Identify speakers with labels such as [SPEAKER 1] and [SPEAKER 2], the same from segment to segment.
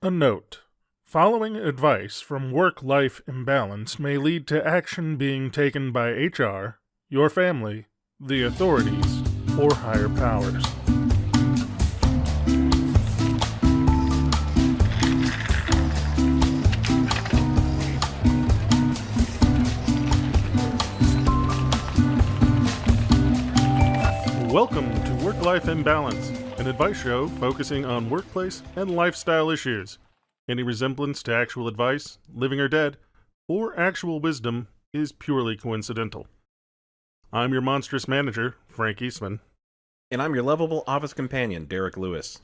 [SPEAKER 1] A note. Following advice from work-life imbalance may lead to action being taken by HR, your family, the authorities, or higher powers. Welcome to Work-Life Imbalance, an advice show focusing on workplace and lifestyle issues. Any resemblance to actual advice, living or dead, or actual wisdom is purely coincidental. I'm your monstrous manager, Frank Eastman.
[SPEAKER 2] And I'm your lovable office companion, Derek Lewis.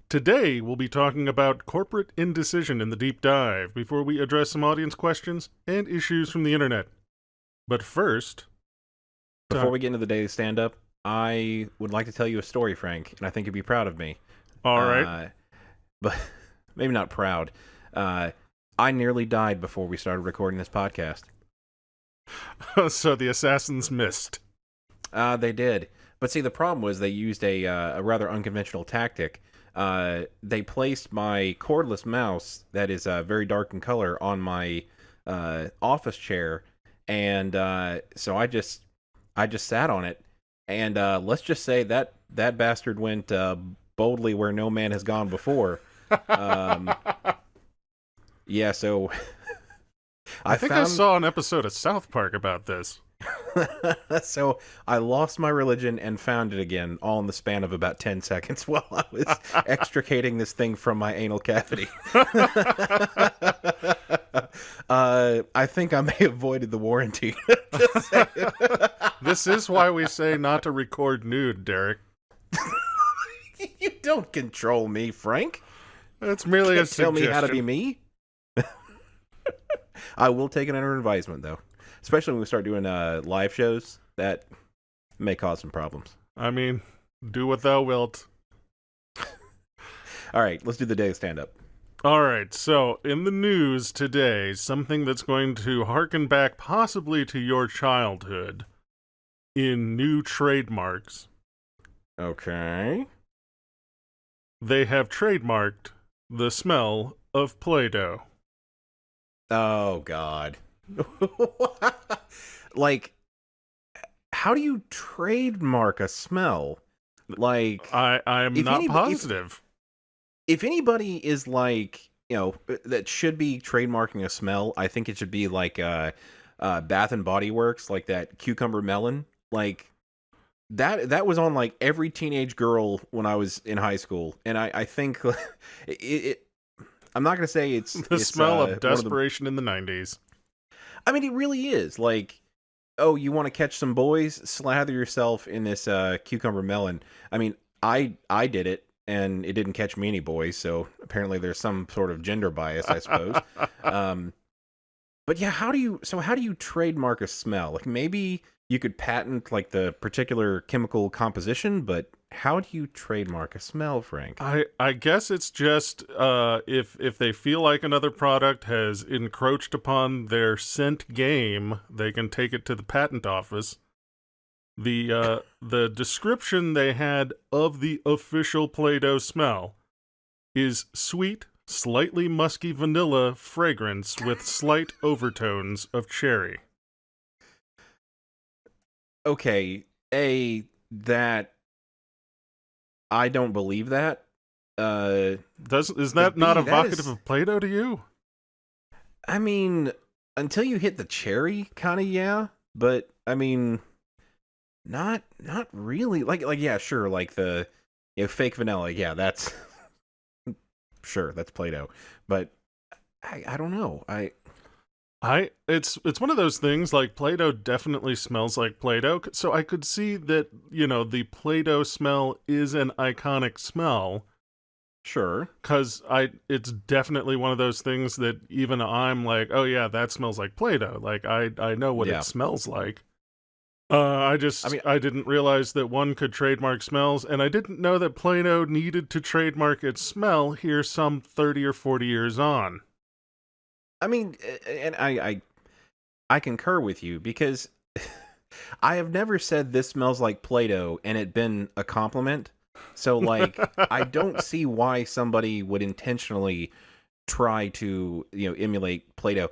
[SPEAKER 1] Today, we'll be talking about corporate indecision in the deep dive before we address some audience questions and issues from the internet. But first...
[SPEAKER 2] Before we get into the daily stand-up, I would like to tell you a story, Frank, and I think you'd be proud of me.
[SPEAKER 1] All right.
[SPEAKER 2] But maybe not proud. I nearly died before we started recording this podcast.
[SPEAKER 1] So the assassins missed.
[SPEAKER 2] They did. But see, the problem was they used a rather unconventional tactic. They placed my cordless mouse, that is very dark in color, on my office chair, and so I just sat on it. And let's just say that bastard went boldly where no man has gone before. Yeah, so
[SPEAKER 1] I think I saw an episode of South Park about this.
[SPEAKER 2] So I lost my religion and found it again, all in the span of about 10 seconds while I was extricating this thing from my anal cavity. I think I may have avoided the warranty.
[SPEAKER 1] This is why we say not to record nude, Derek.
[SPEAKER 2] You don't control me, Frank.
[SPEAKER 1] It's merely a suggestion.
[SPEAKER 2] Tell me how to be me. I will take it under advisement, though. Especially when we start doing live shows, that may cause some problems.
[SPEAKER 1] I mean, do what thou wilt.
[SPEAKER 2] All right, let's do the daily stand-up.
[SPEAKER 1] All right, so in the news today, something that's going to harken back possibly to your childhood in new trademarks.
[SPEAKER 2] Okay.
[SPEAKER 1] They have trademarked the smell of Play-Doh.
[SPEAKER 2] Oh, God. Like, how do you trademark a smell? Like,
[SPEAKER 1] I'm not positive.
[SPEAKER 2] If anybody is like, that should be trademarking a smell, I think it should be like Bath and Body Works, like that cucumber melon. Like that was on like every teenage girl when I was in high school, and I think I'm not gonna say it's
[SPEAKER 1] the smell of desperation in the 90s.
[SPEAKER 2] I mean, it really is. Like, oh, you want to catch some boys? Slather yourself in this cucumber melon. I mean, I did it, and it didn't catch me any boys, so apparently there's some sort of gender bias, I suppose. But yeah, how do you trademark a smell? Like, maybe you could patent like the particular chemical composition, but how do you trademark a smell, Frank?
[SPEAKER 1] I guess it's just if they feel like another product has encroached upon their scent game, they can take it to the patent office. The description they had of the official Play-Doh smell is sweet, slightly musky vanilla fragrance with slight overtones of cherry.
[SPEAKER 2] Okay, that I don't believe that.
[SPEAKER 1] Is that not evocative of Play-Doh to you?
[SPEAKER 2] I mean, until you hit the cherry, kind of, yeah. But I mean, not really. Like yeah, sure. Like the fake vanilla, yeah, that's sure, that's Play-Doh. But I don't know.
[SPEAKER 1] It's one of those things, like Play-Doh definitely smells like Play-Doh, so I could see that, the Play-Doh smell is an iconic smell.
[SPEAKER 2] Sure.
[SPEAKER 1] Because it's definitely one of those things that even I'm like, oh yeah, that smells like Play-Doh. Like, I know what it smells like. I didn't realize that one could trademark smells, and I didn't know that Play-Doh needed to trademark its smell here some 30 or 40 years on.
[SPEAKER 2] I mean, and I concur with you, because I have never said this smells like Play-Doh and it been a compliment. So, like, I don't see why somebody would intentionally try to, emulate Play-Doh.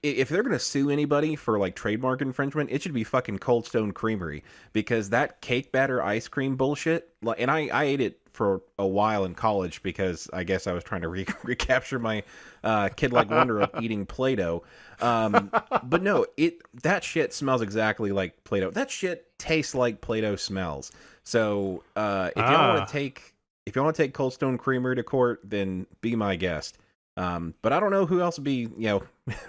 [SPEAKER 2] If they're going to sue anybody for, like, trademark infringement, it should be fucking Cold Stone Creamery, because that cake batter ice cream bullshit, like, and I ate it for a while in college because I guess I was trying to recapture my kid-like wonder of eating Play-Doh. But no, that shit smells exactly like Play-Doh. That shit tastes like Play-Doh smells. So if y'all want
[SPEAKER 1] Ah,
[SPEAKER 2] to take Cold Stone Creamery to court, then be my guest. But I don't know who else would be,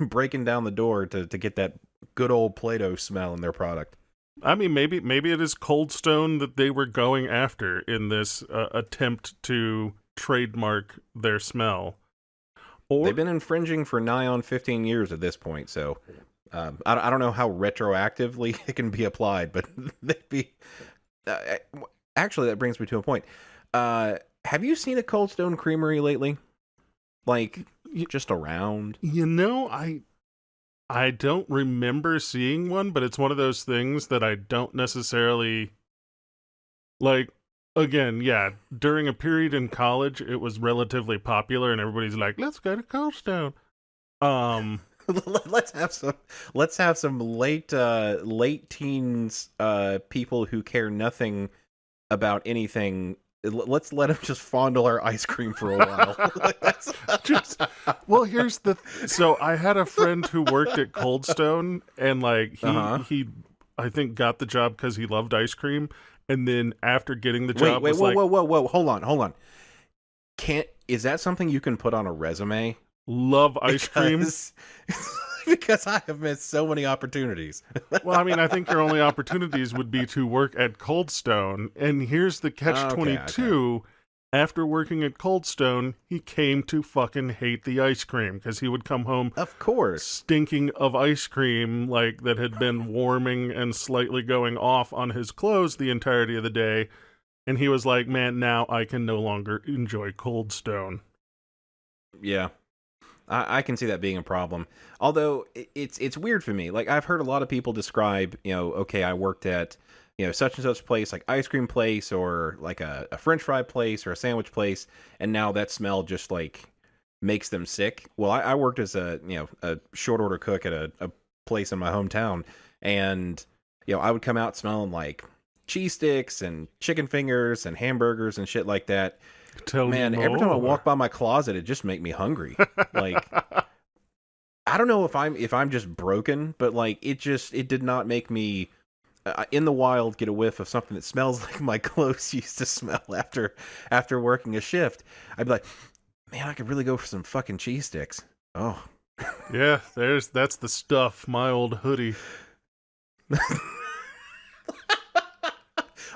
[SPEAKER 2] breaking down the door to get that good old Play-Doh smell in their product.
[SPEAKER 1] I mean, maybe it is Cold Stone that they were going after in this attempt to trademark their smell. Or
[SPEAKER 2] They've been infringing for nigh on 15 years at this point, so I don't know how retroactively it can be applied, but they'd be... actually, that brings me to a point. Have you seen a Cold Stone Creamery lately? Like, just around?
[SPEAKER 1] I don't remember seeing one, but it's one of those things that I don't necessarily like. Again, yeah, during a period in college, it was relatively popular, and everybody's like, "Let's go to Cold Stone." Um,
[SPEAKER 2] let's have some late teens people who care nothing about anything. Let's let them just fondle our ice cream for a while.
[SPEAKER 1] just well, here's the so I had a friend who worked at Cold Stone, and like he I think got the job because he loved ice cream, and then after getting the job,
[SPEAKER 2] whoa, hold on. Is that something you can put on a resume?
[SPEAKER 1] Love ice cream.
[SPEAKER 2] Because I have missed so many opportunities.
[SPEAKER 1] Well, I mean, I think your only opportunities would be to work at Cold Stone. And here's the catch-22. Okay. After working at Cold Stone, he came to fucking hate the ice cream because he would come home,
[SPEAKER 2] of course,
[SPEAKER 1] stinking of ice cream, like that had been warming and slightly going off on his clothes the entirety of the day. And he was like, man, now I can no longer enjoy Cold Stone.
[SPEAKER 2] Yeah. I can see that being a problem. Although it's weird for me. Like, I've heard a lot of people describe, okay, I worked at, such and such place, like ice cream place, or like a French fry place or a sandwich place, and now that smell just like makes them sick. Well, I worked as a short order cook at a place in my hometown, and I would come out smelling like cheese sticks and chicken fingers and hamburgers and shit like that. Man, every time I walk by my closet, it just make me hungry. Like, I don't know if I'm just broken, but like it did not make me in the wild get a whiff of something that smells like my clothes used to smell after working a shift. I'd be like, man, I could really go for some fucking cheese sticks. Oh,
[SPEAKER 1] yeah, that's the stuff. My old hoodie.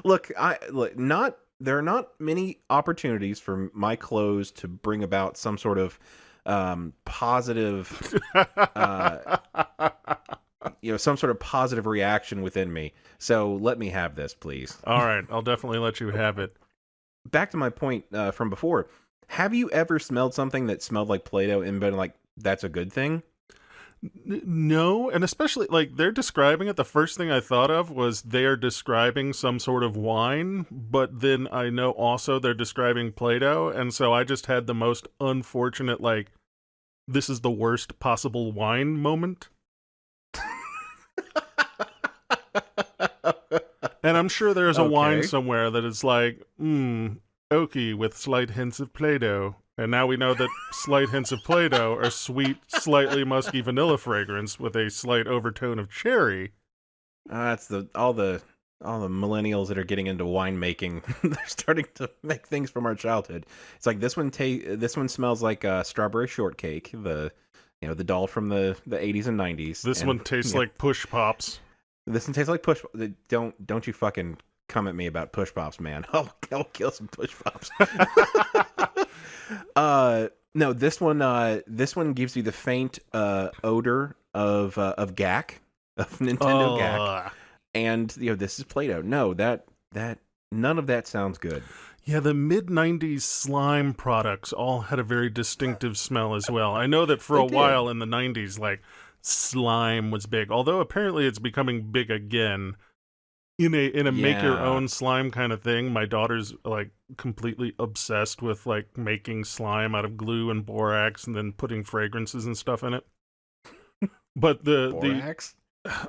[SPEAKER 2] Look, there are not many opportunities for my clothes to bring about some sort of positive, some sort of positive reaction within me. So let me have this, please.
[SPEAKER 1] All right, I'll definitely let you have it.
[SPEAKER 2] Back to my point from before. Have you ever smelled something that smelled like Play-Doh and been like, that's a good thing?
[SPEAKER 1] No, and especially like they're describing it, the first thing I thought of was they are describing some sort of wine, but then I know also they're describing Play-Doh, and so I just had the most unfortunate, like, this is the worst possible wine moment. And I'm sure there's a wine somewhere that is like, oaky with slight hints of Play-Doh. And now we know that slight hints of Play-Doh are sweet, slightly musky vanilla fragrance with a slight overtone of cherry.
[SPEAKER 2] That's all the millennials that are getting into winemaking. They're starting to make things from our childhood. It's like this one smells like strawberry shortcake, the doll from the 80s and 90s.
[SPEAKER 1] This one tastes like Push Pops.
[SPEAKER 2] This one tastes like Push. Don't you fucking come at me about Push Pops, man. I'll kill some Push Pops. No, this one gives you the faint odor of GAC, of Nintendo GAC, and this is Play-Doh. No, that none of that sounds good.
[SPEAKER 1] Yeah, the mid-90s slime products all had a very distinctive smell as well. I know that for a while in the 90s, like, slime was big, although apparently it's becoming big again. in a make your
[SPEAKER 2] Yeah.
[SPEAKER 1] own slime kind of thing. My daughter's like completely obsessed with like making slime out of glue and borax and then putting fragrances and stuff in it. But
[SPEAKER 2] Borax?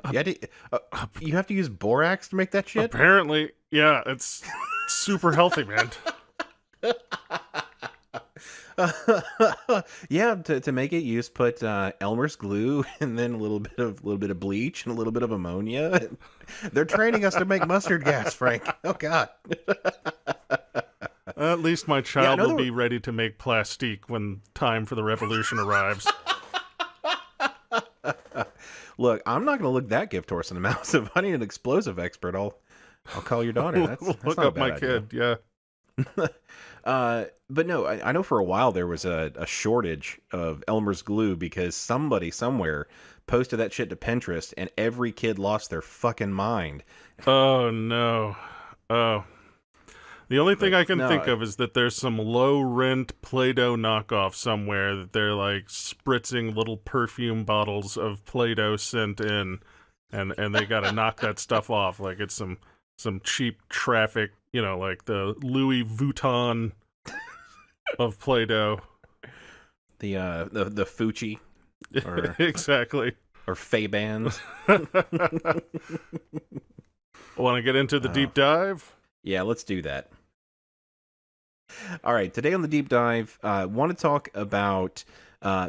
[SPEAKER 2] You have to use borax to make that shit?
[SPEAKER 1] apparently, yeah, it's super healthy, man.
[SPEAKER 2] Yeah, to make it, you just put Elmer's glue and then a little bit of bleach and a little bit of ammonia. They're training us to make mustard gas, Frank. Oh God.
[SPEAKER 1] At least my
[SPEAKER 2] Yeah,
[SPEAKER 1] child will be ready to make plastique when time for the revolution arrives.
[SPEAKER 2] Look, I'm not going to look that gift horse in the mouth. So if I need an explosive expert, I'll call your daughter. That's
[SPEAKER 1] Look
[SPEAKER 2] not a
[SPEAKER 1] up my
[SPEAKER 2] bad idea.
[SPEAKER 1] kid, yeah.
[SPEAKER 2] But no, I know for a while there was a shortage of Elmer's glue because somebody somewhere posted that shit to Pinterest and every kid lost their fucking mind.
[SPEAKER 1] Oh no. Oh. The only thing I can think of is that there's some low-rent Play-Doh knockoff somewhere that they're like spritzing little perfume bottles of Play-Doh scent in, and they gotta knock that stuff off like it's some cheap traffic, like the Louis Vuitton of Play-Doh.
[SPEAKER 2] The Fucci or
[SPEAKER 1] Exactly.
[SPEAKER 2] or Fay-Bands.
[SPEAKER 1] Want to get into the deep dive?
[SPEAKER 2] Yeah, let's do that. All right, today on the deep dive, want to talk about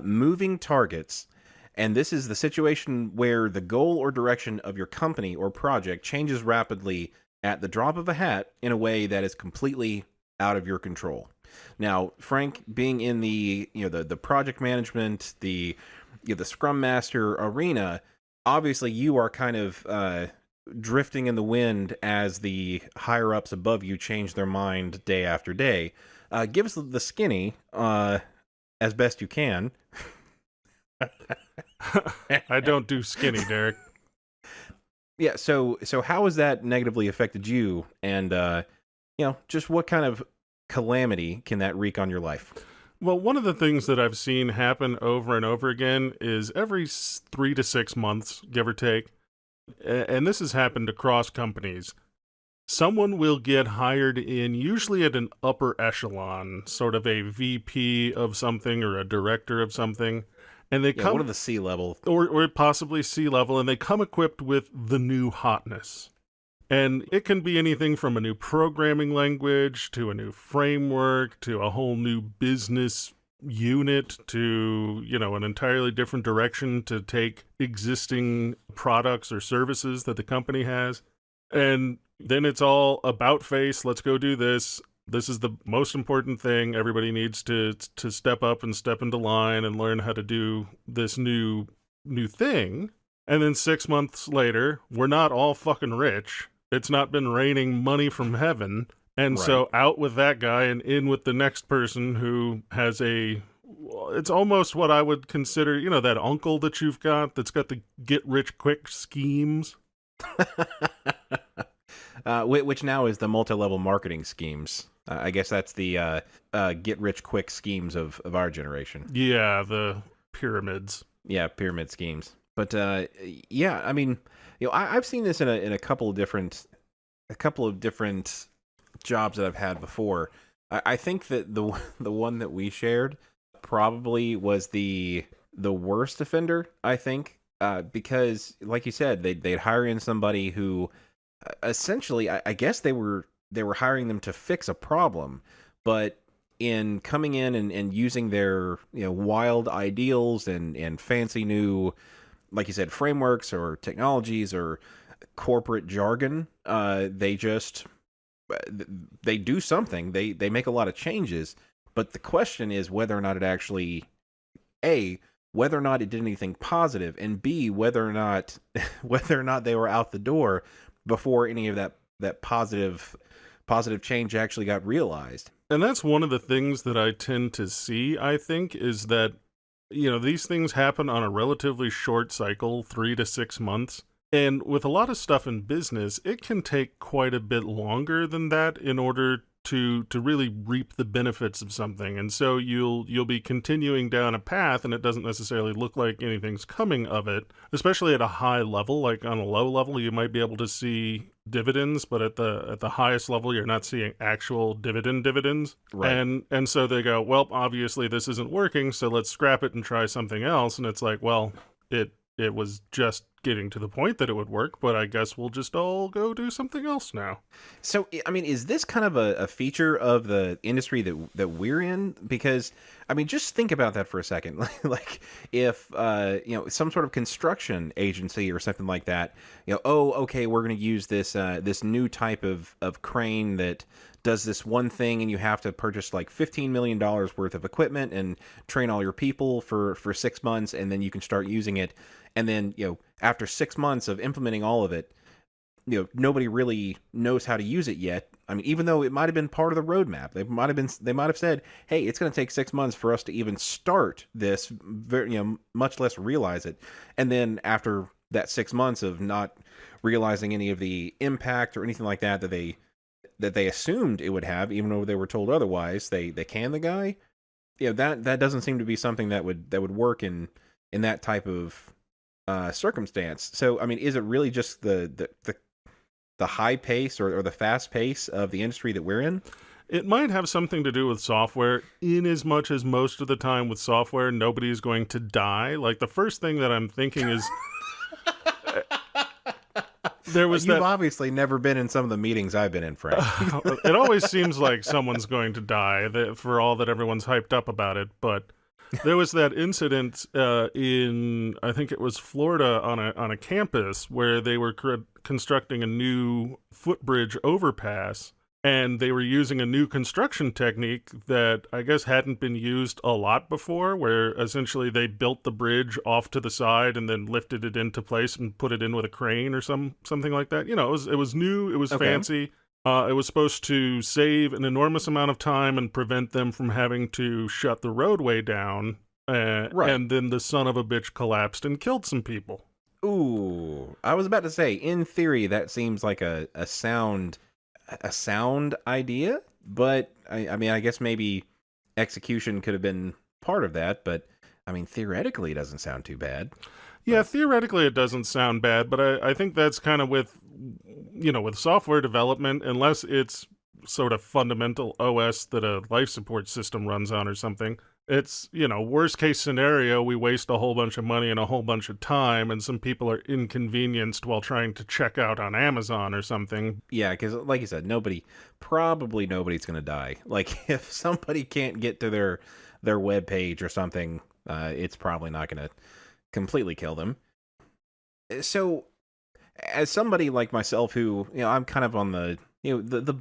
[SPEAKER 2] moving targets. And this is the situation where the goal or direction of your company or project changes rapidly at the drop of a hat in a way that is completely out of your control. Now, Frank, being in the project management, the Scrum Master arena, obviously you are kind of drifting in the wind as the higher ups above you change their mind day after day. Give us the skinny as best you can.
[SPEAKER 1] I don't do skinny, Derek.
[SPEAKER 2] Yeah, so how has that negatively affected you, and just what kind of calamity can that wreak on your life?
[SPEAKER 1] Well, one of the things that I've seen happen over and over again is every 3 to 6 months, give or take, and this has happened across companies, someone will get hired in, usually at an upper echelon, sort of a VP of something or a director of something, and they come
[SPEAKER 2] one of the C-level,
[SPEAKER 1] or possibly C-level, and they come equipped with the new hotness. And it can be anything from a new programming language to a new framework to a whole new business unit to, an entirely different direction to take existing products or services that the company has. And then it's all about face. Let's go do this. This is the most important thing. Everybody needs to step up and step into line and learn how to do this new thing. And then 6 months later, we're not all fucking rich. It's not been raining money from heaven. And
[SPEAKER 2] Right.
[SPEAKER 1] So out with that guy and in with the next person who has it's almost what I would consider, that uncle that you've got that's got the get-rich-quick schemes.
[SPEAKER 2] Which now is the multi-level marketing schemes. I guess that's the get-rich-quick schemes of our generation.
[SPEAKER 1] Yeah, the pyramids.
[SPEAKER 2] Yeah, pyramid schemes. But yeah, I mean, I've seen this in a couple of different jobs that I've had before. I think that the one that we shared probably was the worst offender. I think because, like you said, they'd hire in somebody who essentially, I guess they were hiring them to fix a problem, but in coming in and using their wild ideals and fancy new, like you said, frameworks or technologies or corporate jargon, they do something. They make a lot of changes, but the question is whether or not it actually, A, whether or not it did anything positive, and B, whether or not they were out the door before any of that positive change actually got realized.
[SPEAKER 1] And that's one of the things that I tend to see, I think, is that, these things happen on a relatively short cycle, 3 to 6 months. And with a lot of stuff in business, it can take quite a bit longer than that in order to really reap the benefits of something. And so you'll be continuing down a path and it doesn't necessarily look like anything's coming of it, especially at a high level. Like on a low level, you might be able to see dividends, but at the highest level, you're not seeing actual dividends.
[SPEAKER 2] Right.
[SPEAKER 1] And so they go, well, obviously this isn't working, so let's scrap it and try something else. And it's like, well, it was just getting to the point that it would work, but I guess we'll just all go do something else now.
[SPEAKER 2] So, I mean, is this kind of a feature of the industry that we're in? Because, I mean, just think about that for a second. Like, if some sort of construction agency or something like that, oh, okay, we're going to use this new type of crane that does this one thing, and you have to purchase like $15 million worth of equipment and train all your people for 6 months, and then you can start using it. And then, after 6 months of implementing all of it, nobody really knows how to use it yet. I mean, even though it might have been part of the roadmap, they might have said, hey, it's going to take 6 months for us to even start this, much less realize it. And then after that 6 months of not realizing any of the impact or anything like that that they assumed it would have, even though they were told otherwise, they can the guy. That doesn't seem to be something that would work in that type of circumstance. So, I mean, is it really just the high pace or the fast pace of the industry that we're in?
[SPEAKER 1] It might have something to do with software, in as much as most of the time with software, nobody's going to die. Like, the first thing that I'm thinking is...
[SPEAKER 2] You've obviously never been in some of the meetings I've been in, Frank.
[SPEAKER 1] It always seems like someone's going to die for all that everyone's hyped up about it, but... There was that incident in, I think it was Florida, on a campus where they were constructing a new footbridge overpass, and they were using a new construction technique that I guess hadn't been used a lot before, where essentially they built the bridge off to the side and then lifted it into place and put it in with a crane or something like that. It was new, it was fancy. It was supposed to save an enormous amount of time and prevent them from having to shut the roadway down.
[SPEAKER 2] Right.
[SPEAKER 1] And then the son of a bitch collapsed and killed some people.
[SPEAKER 2] Ooh, I was about to say, in theory, that seems like a sound idea, but I mean, I guess maybe execution could have been part of that, but I mean, theoretically, it doesn't sound too bad.
[SPEAKER 1] Yeah, theoretically it doesn't sound bad, but I think that's kind of with software development, unless it's sort of fundamental OS that a life support system runs on or something. It's, worst case scenario, we waste a whole bunch of money and a whole bunch of time, and some people are inconvenienced while trying to check out on Amazon or something.
[SPEAKER 2] Yeah, because like you said, nobody's going to die. Like, if somebody can't get to their web page or something, it's probably not going to completely kill them. So, as somebody like myself who, I'm kind of on the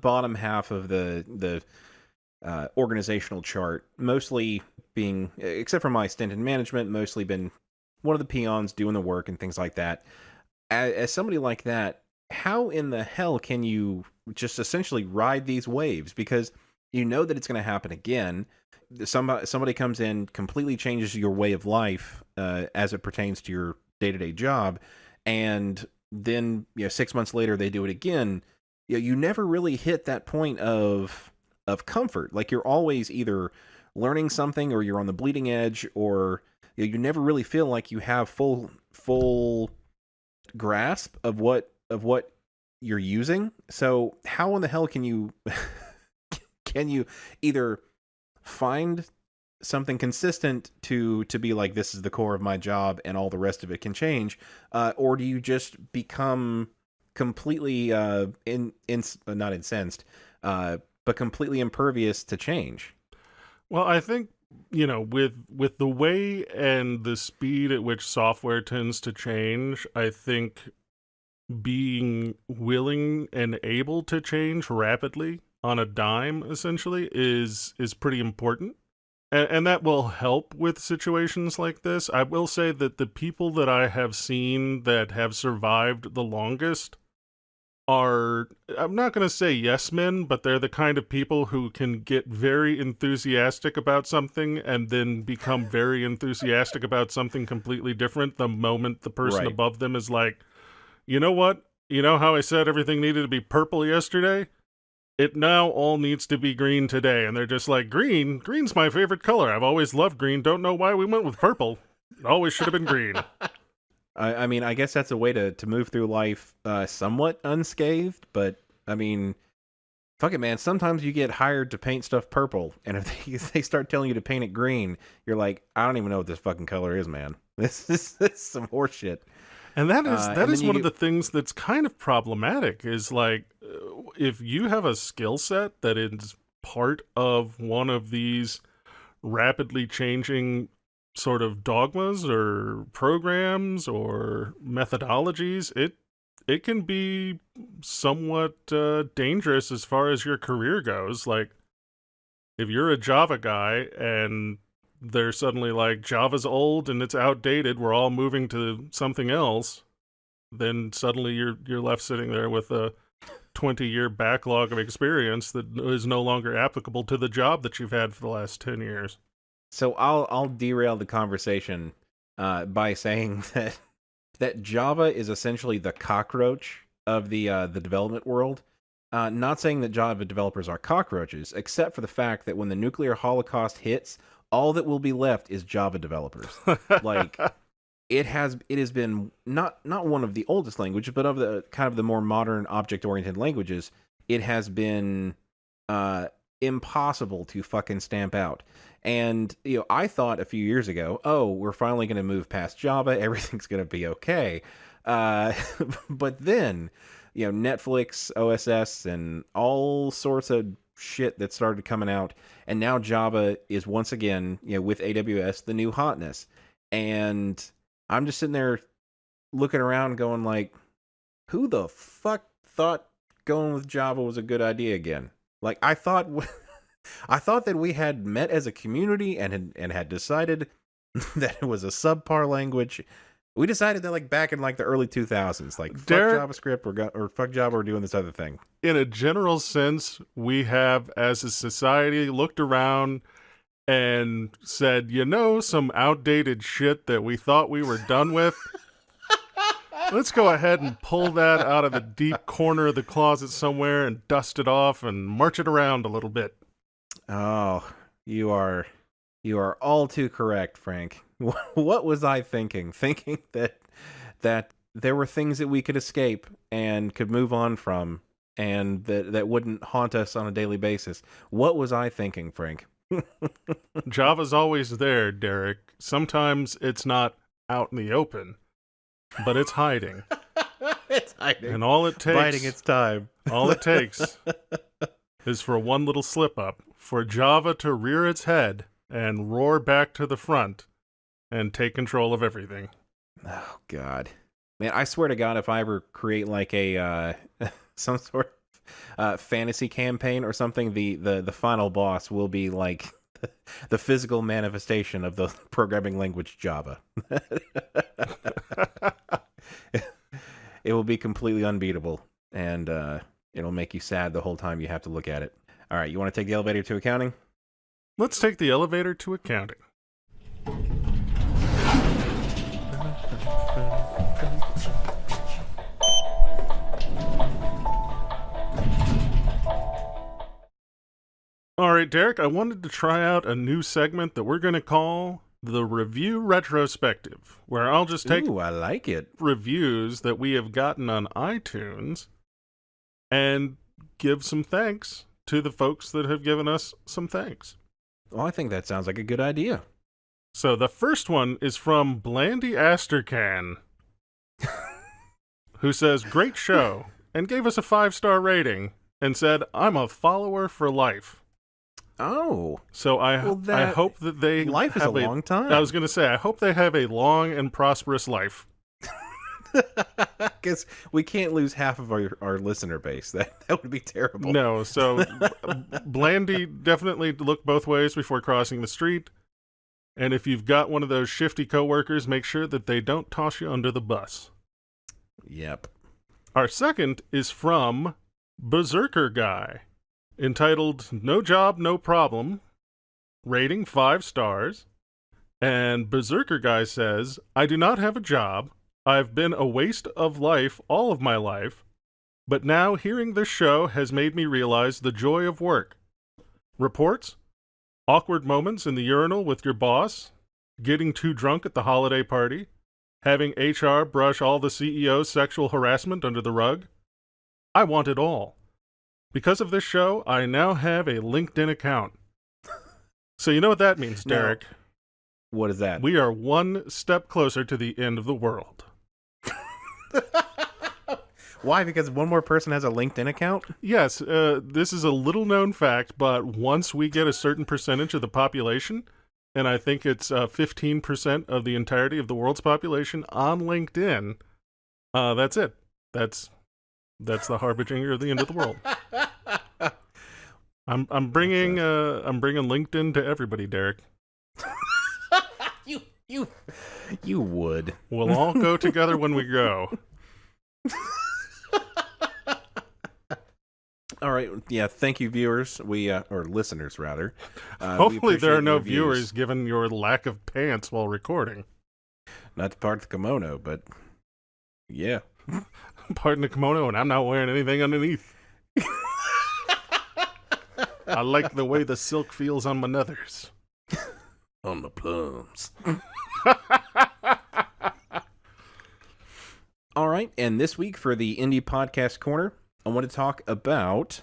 [SPEAKER 2] bottom half of the organizational chart, mostly being, except for my stint in management, mostly been one of the peons doing the work and things like that. As somebody like that, how in the hell can you just essentially ride these waves? Because you know that it's going to happen again. Somebody comes in, completely changes your way of life as it pertains to your day-to-day job, and then 6 months later they do it again. You never really hit that point of comfort. Like, you're always either learning something, or you're on the bleeding edge, or you never really feel like you have full grasp of what you're using. So how in the hell can you either find something consistent to be like, this is the core of my job and all the rest of it can change, or do you just become completely not incensed, but completely impervious to change?
[SPEAKER 1] Well, I think, with the way and the speed at which software tends to change, I think being willing and able to change rapidly on a dime, essentially, is pretty important. And that will help with situations like this. I will say that the people that I have seen that have survived the longest are, I'm not going to say yes men, but they're the kind of people who can get very enthusiastic about something and then become very enthusiastic about something completely different the moment the person
[SPEAKER 2] Right.
[SPEAKER 1] above them is like, you know what? You know how I said everything needed to be purple yesterday? It now all needs to be green today. And they're just like, green's my favorite color. I've always loved green. Don't know why we went with purple. It always should have been green.
[SPEAKER 2] I mean, I guess that's a way to move through life somewhat unscathed, but I mean, fuck it, man. Sometimes you get hired to paint stuff purple, and if they start telling you to paint it green, you're like, I don't even know what this fucking color is, man. This is some horseshit.
[SPEAKER 1] And that is one of
[SPEAKER 2] get,
[SPEAKER 1] the things that's kind of problematic is like, if you have a skill set that is part of one of these rapidly changing sort of dogmas or programs or methodologies, it can be somewhat dangerous as far as your career goes. Like, if you're a Java guy and they're suddenly like, Java's old and it's outdated, we're all moving to something else, then suddenly you're left sitting there with a 20-year backlog of experience that is no longer applicable to the job that you've had for the last 10 years.
[SPEAKER 2] So I'll derail the conversation by saying that Java is essentially the cockroach of the development world. Not saying that Java developers are cockroaches, except for the fact that when the nuclear holocaust hits, all that will be left is Java developers. Like, it has been not one of the oldest languages, but of the kind of the more modern object-oriented languages, it has been impossible to fucking stamp out. And, I thought a few years ago, oh, we're finally going to move past Java, everything's going to be okay. But then, Netflix, OSS, and all sorts of shit that started coming out, and now Java is once again, with AWS, the new hotness. And I'm just sitting there looking around going like, who the fuck thought going with Java was a good idea again? Like, I thought that we had met as a community and had decided that it was a subpar language. We decided that like back in like the early 2000s, like fuck JavaScript or fuck Java, we're doing this other thing.
[SPEAKER 1] In a general sense, we have as a society looked around and said, some outdated shit that we thought we were done with. Let's go ahead and pull that out of the deep corner of the closet somewhere and dust it off and march it around a little bit.
[SPEAKER 2] Oh, you are all too correct, Frank. What was I thinking? Thinking that there were things that we could escape and could move on from, and that wouldn't haunt us on a daily basis. What was I thinking, Frank?
[SPEAKER 1] Java's always there, Derek. Sometimes it's not out in the open, but it's hiding.
[SPEAKER 2] It's hiding.
[SPEAKER 1] And all it takes,
[SPEAKER 2] biding its time.
[SPEAKER 1] All it takes is for one little slip up, for Java to rear its head and roar back to the front and take control of everything.
[SPEAKER 2] Oh God, man! I swear to God, if I ever create like a some sort of fantasy campaign or something, the final boss will be like the physical manifestation of the programming language Java. It will be completely unbeatable, and it'll make you sad the whole time you have to look at it. All right, you want to take the elevator to accounting?
[SPEAKER 1] Let's take the elevator to accounting. All right, Derek, I wanted to try out a new segment that we're going to call the Review Retrospective, where I'll just take
[SPEAKER 2] I like it.
[SPEAKER 1] reviews that we have gotten on iTunes and give some thanks to the folks that have given us some thanks.
[SPEAKER 2] Well, I think that sounds like a good idea.
[SPEAKER 1] So the first one is from Blandy Astercan, who says, great show, and gave us a 5-star rating, and said, I'm a follower for life.
[SPEAKER 2] Oh.
[SPEAKER 1] So I hope that they
[SPEAKER 2] life is
[SPEAKER 1] have
[SPEAKER 2] a long time.
[SPEAKER 1] I was going to say, I hope they have a long and prosperous life.
[SPEAKER 2] Because we can't lose half of our listener base. That would be terrible.
[SPEAKER 1] No, so Blandy, definitely look both ways before crossing the street. And if you've got one of those shifty coworkers, make sure that they don't toss you under the bus.
[SPEAKER 2] Yep.
[SPEAKER 1] Our second is from Berserker Guy, entitled No Job, No Problem, rating 5 stars. And Berserker Guy says, I do not have a job. I've been a waste of life all of my life, but now hearing this show has made me realize the joy of work. Reports, awkward moments in the urinal with your boss, getting too drunk at the holiday party, Having HR brush all the CEO's sexual harassment under the rug? I want it all. Because of this show, I now have a LinkedIn account. So you know what that means, Derek?
[SPEAKER 2] What is that?
[SPEAKER 1] We are one step closer to the end of the world.
[SPEAKER 2] Why? Because one more person has a LinkedIn account?
[SPEAKER 1] Yes, this is a little-known fact, but once we get a certain percentage of the population, and I think it's 15% of the entirety of the world's population on LinkedIn, that's it. That's the harbinger of the end of the world. I'm bringing LinkedIn to everybody, Derek.
[SPEAKER 2] You would.
[SPEAKER 1] We'll all go together when we go.
[SPEAKER 2] All right. Yeah. Thank you, viewers. Or listeners, rather.
[SPEAKER 1] Hopefully there are no viewers given your lack of pants while recording.
[SPEAKER 2] Not to part the kimono, but yeah.
[SPEAKER 1] Pardon the kimono, and I'm not wearing anything underneath. I like the way the silk feels on my nethers.
[SPEAKER 2] On the plums. All right. And this week for the Indie Podcast Corner, I want to talk about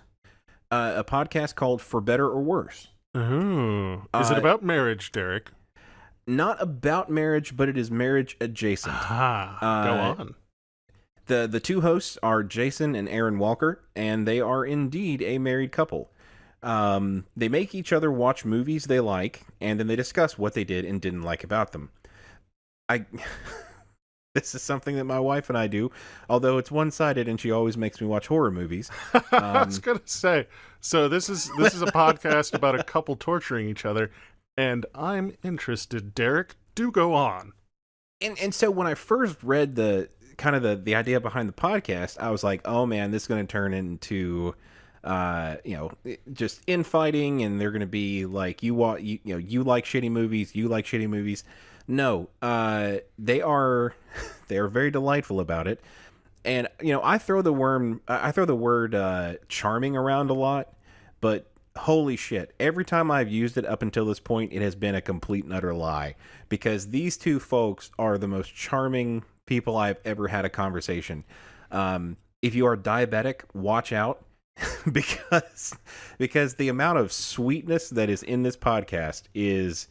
[SPEAKER 2] a podcast called For Better or Worse.
[SPEAKER 1] Oh. Is it about marriage, Derek?
[SPEAKER 2] Not about marriage, but it is marriage adjacent.
[SPEAKER 1] Go on.
[SPEAKER 2] The two hosts are Jason and Aaron Walker, and they are indeed a married couple. They make each other watch movies they like, and then they discuss what they did and didn't like about them. This is something that my wife and I do, although it's one-sided, and she always makes me watch horror movies.
[SPEAKER 1] I was gonna say, so this is a podcast about a couple torturing each other, and I'm interested. Derek, do go on.
[SPEAKER 2] And so when I first read the idea behind the podcast, I was like, oh man, this is going to turn into just infighting, and they're going to be like, you like shitty movies, you like shitty movies. No, they are very delightful about it. And I throw the word charming around a lot, but holy shit, every time I've used it up until this point, it has been a complete and utter lie, because these two folks are the most charming people I've ever had a conversation. If you are diabetic, watch out. because the amount of sweetness that is in this podcast is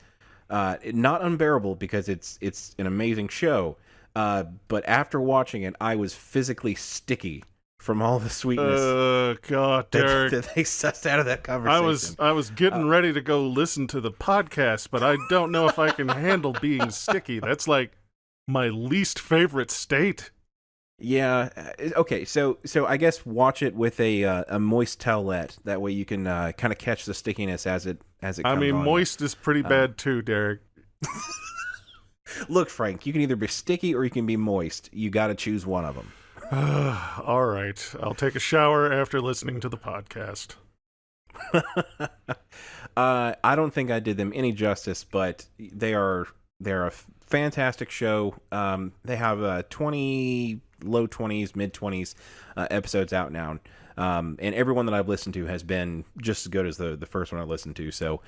[SPEAKER 2] not unbearable, because it's an amazing show. But after watching it, I was physically sticky from all the sweetness.
[SPEAKER 1] God, Derek,
[SPEAKER 2] that they sussed out of that conversation.
[SPEAKER 1] I was getting ready to go listen to the podcast, but I don't know if I can handle being sticky. That's like my least favorite state.
[SPEAKER 2] Yeah. Okay. So I guess watch it with a moist towelette. That way you can kind of catch the stickiness as it comes on.
[SPEAKER 1] I mean, moist is pretty bad too, Derek.
[SPEAKER 2] Look, Frank, you can either be sticky or you can be moist. You got to choose one of them.
[SPEAKER 1] All right. I'll take a shower after listening to the podcast.
[SPEAKER 2] I don't think I did them any justice, but they're a fantastic show. They have low 20s, mid 20s episodes out now. And everyone that I've listened to has been just as good as the first one I listened to. So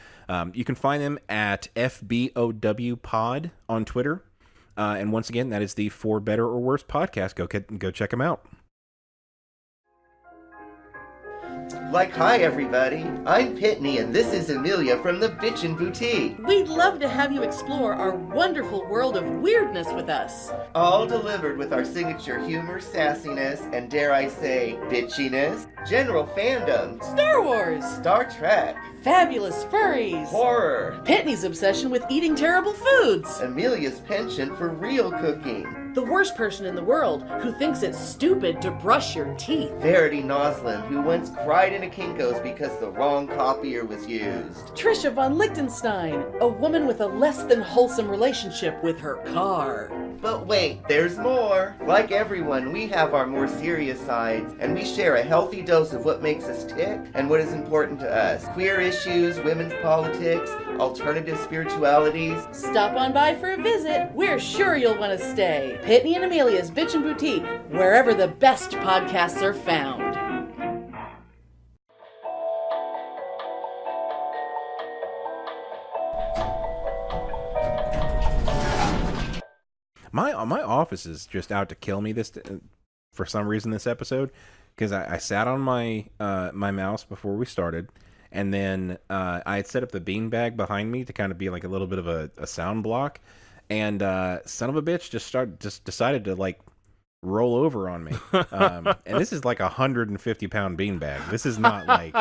[SPEAKER 2] you can find them at FBOW Pod on Twitter. And once again, that is the For Better or Worse podcast. Go check them out.
[SPEAKER 3] Hi everybody, I'm Pitney and this is Amelia from the Bitchen Boutique.
[SPEAKER 4] We'd love to have you explore our wonderful world of weirdness with us.
[SPEAKER 3] All delivered with our signature humor, sassiness, and dare I say, bitchiness, general fandom,
[SPEAKER 4] Star Wars,
[SPEAKER 3] Star Trek,
[SPEAKER 4] fabulous furries,
[SPEAKER 3] horror,
[SPEAKER 4] Pitney's obsession with eating terrible foods,
[SPEAKER 3] Amelia's penchant for real cooking,
[SPEAKER 4] the worst person in the world who thinks it's stupid to brush your teeth,
[SPEAKER 3] Verity Noslin, who once cried in a Kinko's because the wrong copier was used,
[SPEAKER 4] Trisha von Lichtenstein, a woman with a less than wholesome relationship with her car.
[SPEAKER 3] But wait, there's more! Like everyone, we have our more serious sides, and we share a healthy dose of what makes us tick and what is important to us. Queer issues, women's politics, alternative spiritualities.
[SPEAKER 4] Stop on by for a visit. We're sure you'll want to stay. Pitney and Amelia's Bitchen Boutique, wherever the best podcasts are found.
[SPEAKER 2] My office is just out to kill me for some reason this episode, because I sat on my my mouse before we started, and then I had set up the beanbag behind me to kind of be like a little bit of a sound block, and son of a bitch just decided to like roll over on me. And this is like 150-pound beanbag. This is not like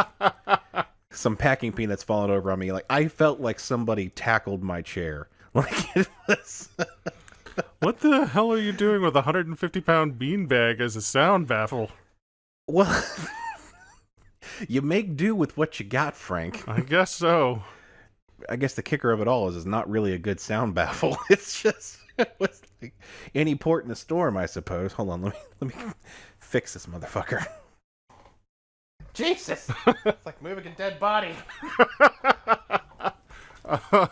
[SPEAKER 2] some packing peanuts falling over on me. Like, I felt like somebody tackled my chair. Like, it was.
[SPEAKER 1] What the hell are you doing with a 150-pound beanbag as a sound baffle?
[SPEAKER 2] Well, you make do with what you got, Frank.
[SPEAKER 1] I guess so.
[SPEAKER 2] I guess the kicker of it all is it's not really a good sound baffle. It's just it was like any port in the storm, I suppose. Hold on, let me fix this motherfucker. Jesus, it's like moving a dead body.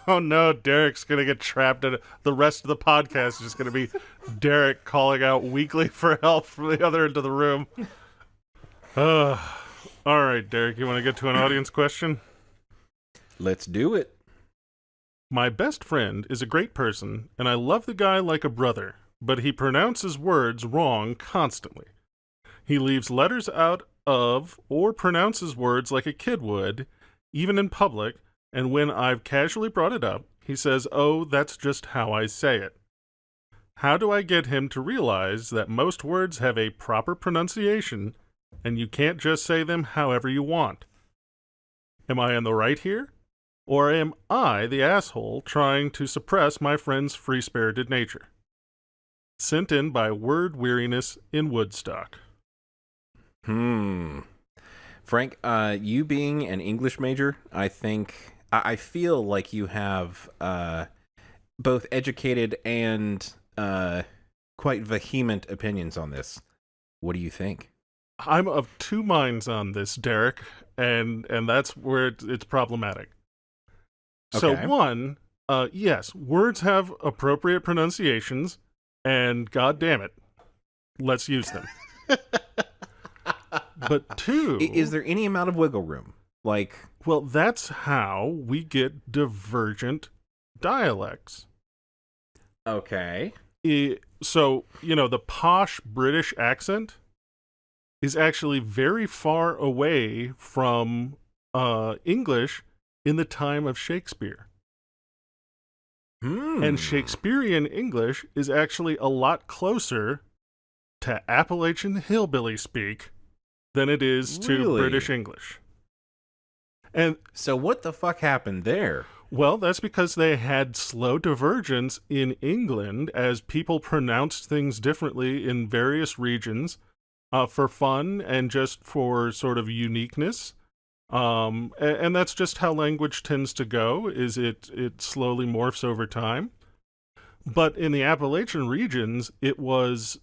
[SPEAKER 1] Oh no, Derek's gonna get trapped in it. The rest of the podcast is just gonna be Derek calling out weekly for help from the other end of the room. All right, Derek, you want to get to an audience question?
[SPEAKER 2] Let's do it.
[SPEAKER 1] My best friend is a great person, and I love the guy like a brother, but he pronounces words wrong constantly. He leaves letters out of or pronounces words like a kid would, even in public, and when I've casually brought it up, he says, "Oh, that's just how I say it." How do I get him to realize that most words have a proper pronunciation, and you can't just say them however you want? Am I in the right here? Or am I the asshole trying to suppress my friend's free-spirited nature? Sent in by Word Weariness in Woodstock.
[SPEAKER 2] Frank, you being an English major, I feel like you have both educated and quite vehement opinions on this. What do you think?
[SPEAKER 1] I'm of two minds on this, Derek, and that's where it's problematic.
[SPEAKER 2] Okay.
[SPEAKER 1] So one, yes, words have appropriate pronunciations, and god damn it, let's use them. But two...
[SPEAKER 2] Is there any amount of wiggle room? Like...
[SPEAKER 1] Well, that's how we get divergent dialects.
[SPEAKER 2] Okay.
[SPEAKER 1] So, the posh British accent is actually very far away from English in the time of Shakespeare. And Shakespearean English is actually a lot closer to Appalachian hillbilly speak than it is to British English. And
[SPEAKER 2] so what the fuck happened there?
[SPEAKER 1] Well, that's because they had slow divergence in England as people pronounced things differently in various regions for fun and just for sort of uniqueness. And that's just how language tends to go, is it slowly morphs over time. But in the Appalachian regions, it was,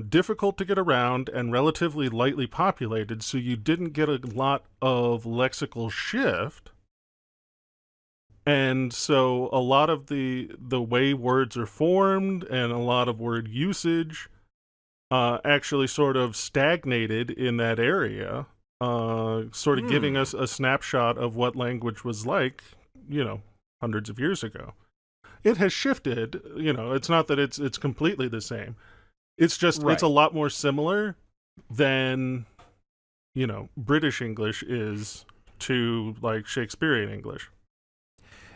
[SPEAKER 1] difficult to get around and relatively lightly populated, so you didn't get a lot of lexical shift. And so a lot of the way words are formed and a lot of word usage actually sort of stagnated in that area, sort of giving us a snapshot of what language was like, hundreds of years ago. It has shifted, it's not that it's completely the same. It's just, It's a lot more similar than, British English is to, like, Shakespearean English.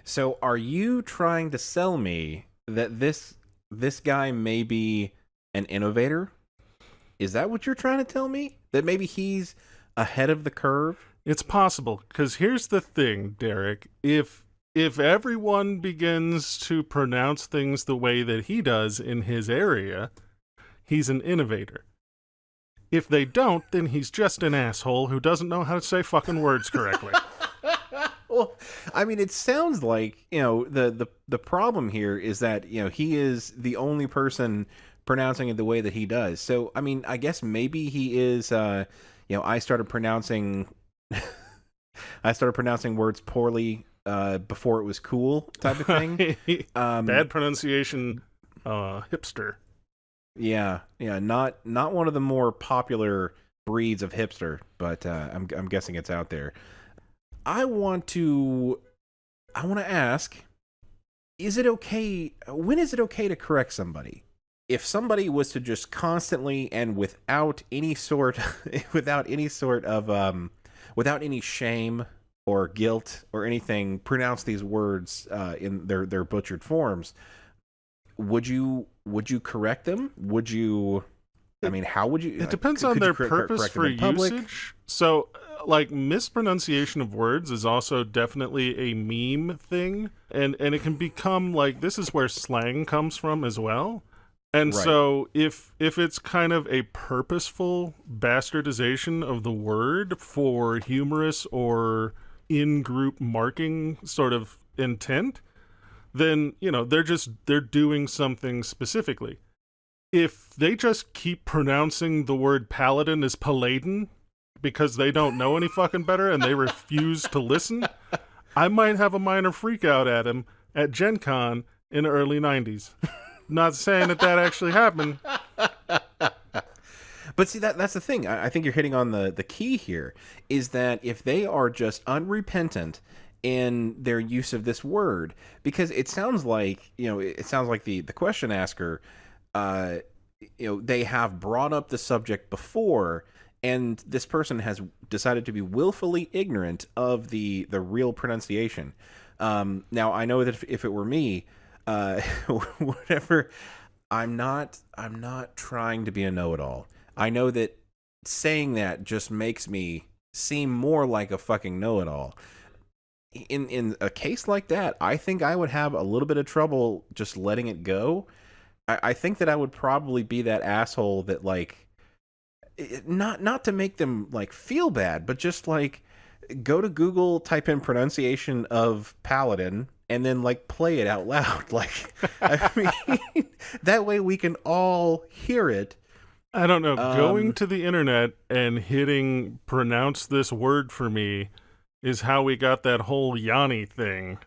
[SPEAKER 2] So are you trying to sell me that this guy may be an innovator? Is that what you're trying to tell me? That maybe he's ahead of the curve?
[SPEAKER 1] It's possible, because here's the thing, Derek. If everyone begins to pronounce things the way that he does in his area, he's an innovator. If they don't, then he's just an asshole who doesn't know how to say fucking words correctly.
[SPEAKER 2] Well, I mean, it sounds like, the problem here is that, he is the only person pronouncing it the way that he does. So, I mean, I guess maybe he is, I started pronouncing words poorly before it was cool type of thing.
[SPEAKER 1] Bad pronunciation, hipster.
[SPEAKER 2] Yeah, not one of the more popular breeds of hipster, but I'm guessing it's out there. I want to ask, when is it okay to correct somebody? if somebody was to just constantly and without any sort without any shame or guilt or anything pronounce these words in their butchered forms, would you correct them? Would you, I mean, how would you?
[SPEAKER 1] It depends
[SPEAKER 2] could
[SPEAKER 1] on
[SPEAKER 2] you
[SPEAKER 1] their
[SPEAKER 2] correct
[SPEAKER 1] purpose
[SPEAKER 2] them
[SPEAKER 1] for
[SPEAKER 2] in public?
[SPEAKER 1] usage. So, like, mispronunciation of words is also definitely a meme thing, and it can become like, this is where slang comes from as well. And
[SPEAKER 2] Right.
[SPEAKER 1] so if it's kind of a purposeful bastardization of the word for humorous or in-group marking sort of intent, then, you know, they're doing something specifically. If they just keep pronouncing the word paladin as paladin because they don't know any fucking better and they refuse to listen, I might have a minor freak out at him at Gen Con in the early 90s. Not saying that actually happened.
[SPEAKER 2] But see, that's the thing. I think you're hitting on the key here, is that if they are just unrepentant in their use of this word, because it sounds like, you know, the question asker, you know, they have brought up the subject before, and this person has decided to be willfully ignorant of the real pronunciation. Now, I know that if it were me, whatever, I'm not trying to be a know-it-all. I know that saying that just makes me seem more like a fucking know-it-all. In a case like that, I think I would have a little bit of trouble just letting it go. I think that I would probably be that asshole that, like, not to make them like feel bad, but just like go to Google, type in pronunciation of paladin, and then like play it out loud. Like, I mean, that way we can all hear it.
[SPEAKER 1] I don't know. Going to the internet and hitting pronounce this word for me is how we got that whole Yanni thing.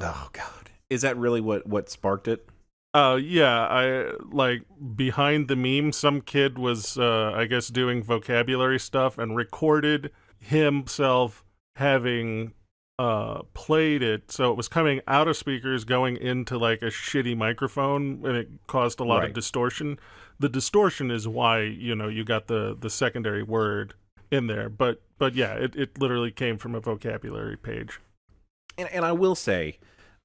[SPEAKER 2] Oh God. Is that really what sparked it?
[SPEAKER 1] Yeah, I like behind the meme, some kid was I guess doing vocabulary stuff and recorded himself having played it, so it was coming out of speakers going into like a shitty microphone, and it caused a lot of distortion. The distortion is why, you know, you got the secondary word in there, but yeah, it literally came from a vocabulary page.
[SPEAKER 2] And I will say,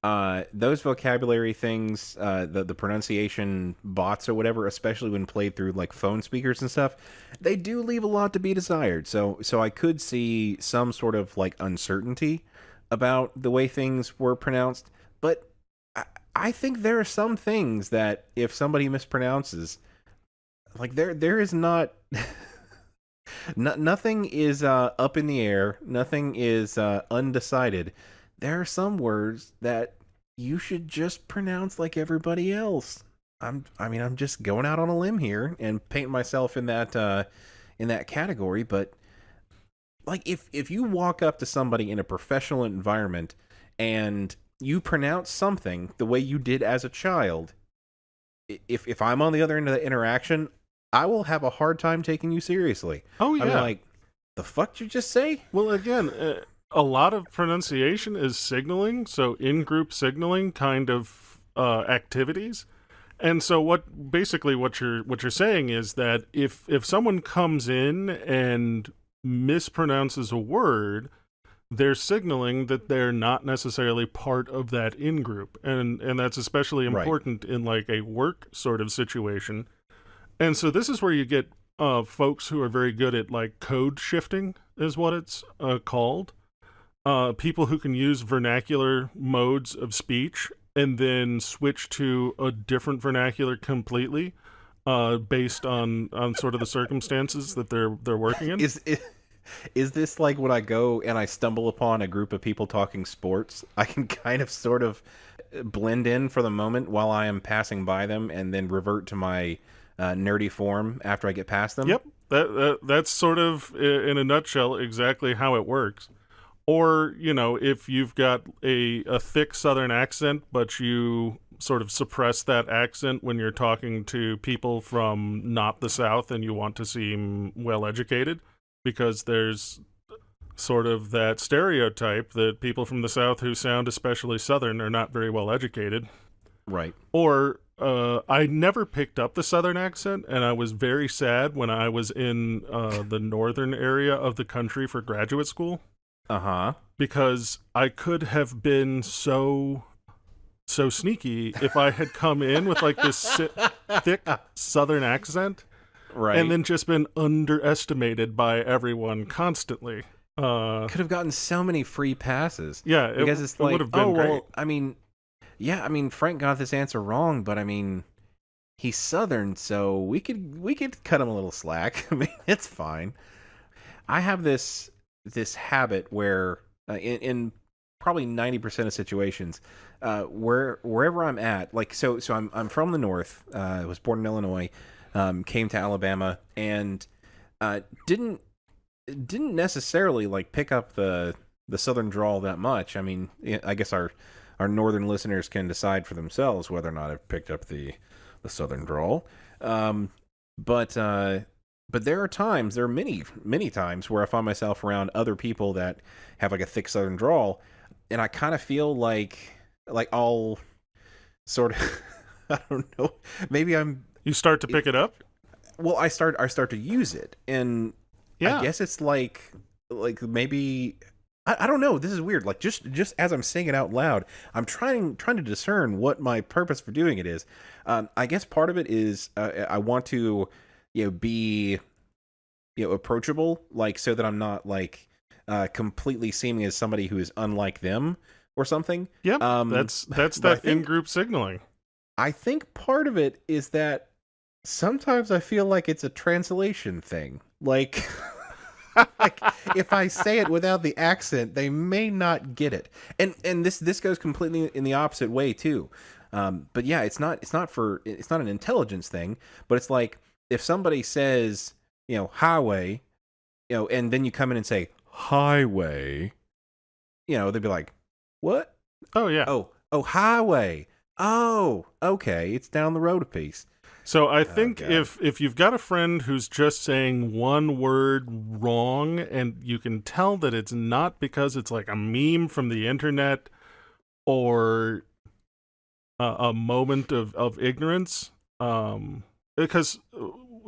[SPEAKER 2] those vocabulary things, the pronunciation bots or whatever, especially when played through like phone speakers and stuff, they do leave a lot to be desired. So I could see some sort of like uncertainty about the way things were pronounced, but I think there are some things that if somebody mispronounces, like there is not nothing is up in the air, nothing is undecided. There are some words that you should just pronounce like everybody else. I'm just going out on a limb here and painting myself in that category, but like if you walk up to somebody in a professional environment and you pronounce something the way you did as a child, if I'm on the other end of the interaction, I will have a hard time taking you seriously.
[SPEAKER 1] Oh yeah.
[SPEAKER 2] I'm like, the fuck did you just say?
[SPEAKER 1] Well, again, a lot of pronunciation is signaling, so in-group signaling kind of activities. And so what you're saying is that if someone comes in and mispronounces a word, they're signaling that they're not necessarily part of that in-group. And that's especially important in like a work sort of situation. And so this is where you get folks who are very good at like code shifting is what it's called. People who can use vernacular modes of speech and then switch to a different vernacular completely based on sort of the circumstances that they're working in.
[SPEAKER 2] Is this like when I go and I stumble upon a group of people talking sports? I can kind of sort of blend in for the moment while I am passing by them and then revert to my nerdy form after I get past them?
[SPEAKER 1] Yep. That's sort of, in a nutshell, exactly how it works. Or, you know, if you've got a thick Southern accent, but you sort of suppress that accent when you're talking to people from not the South and you want to seem well-educated, because there's sort of that stereotype that people from the South who sound especially Southern are not very well-educated.
[SPEAKER 2] Right.
[SPEAKER 1] Or I never picked up the Southern accent, and I was very sad when I was in the northern area of the country for graduate school.
[SPEAKER 2] Uh-huh.
[SPEAKER 1] Because I could have been so sneaky if I had come in with like this thick Southern accent,
[SPEAKER 2] Right.
[SPEAKER 1] and then just been underestimated by everyone constantly.
[SPEAKER 2] Could have gotten so many free passes.
[SPEAKER 1] Yeah,
[SPEAKER 2] because it's like,
[SPEAKER 1] would have been
[SPEAKER 2] oh,
[SPEAKER 1] great.
[SPEAKER 2] well, I mean, yeah, I mean, Frank got this answer wrong, but I mean, he's Southern, so we could cut him a little slack. I mean, it's fine. I have this habit where in probably 90% of situations, wherever I'm at, like so I'm from the north. I was born in Illinois, came to Alabama, and didn't necessarily like pick up the southern drawl that much. I mean, I guess our northern listeners can decide for themselves whether or not I've picked up the southern drawl. But there are many times where I find myself around other people that have like a thick southern drawl, and I kind of feel like I'll sort of I don't know, maybe
[SPEAKER 1] You start to pick it up?
[SPEAKER 2] well, I start to use it, and
[SPEAKER 1] Yeah.
[SPEAKER 2] I guess it's like maybe I don't know. This is weird. Like just as I'm saying it out loud, I'm trying to discern what my purpose for doing it is. I guess part of it is I want to be approachable, like so that I'm not like completely seeming as somebody who is unlike them or something.
[SPEAKER 1] Yep. That's that in-group signaling.
[SPEAKER 2] I think part of it is that sometimes I feel like it's a translation thing. Like, like if I say it without the accent, they may not get it. And this goes completely in the opposite way too. But yeah, it's not an intelligence thing, but it's like if somebody says, highway, and then you come in and say highway, they'd be like, what?
[SPEAKER 1] Oh yeah.
[SPEAKER 2] Oh, highway. Oh, okay. It's down the road a piece.
[SPEAKER 1] So I think
[SPEAKER 2] God.
[SPEAKER 1] if you've got a friend who's just saying one word wrong, and you can tell that it's not because it's like a meme from the internet or a moment of ignorance, because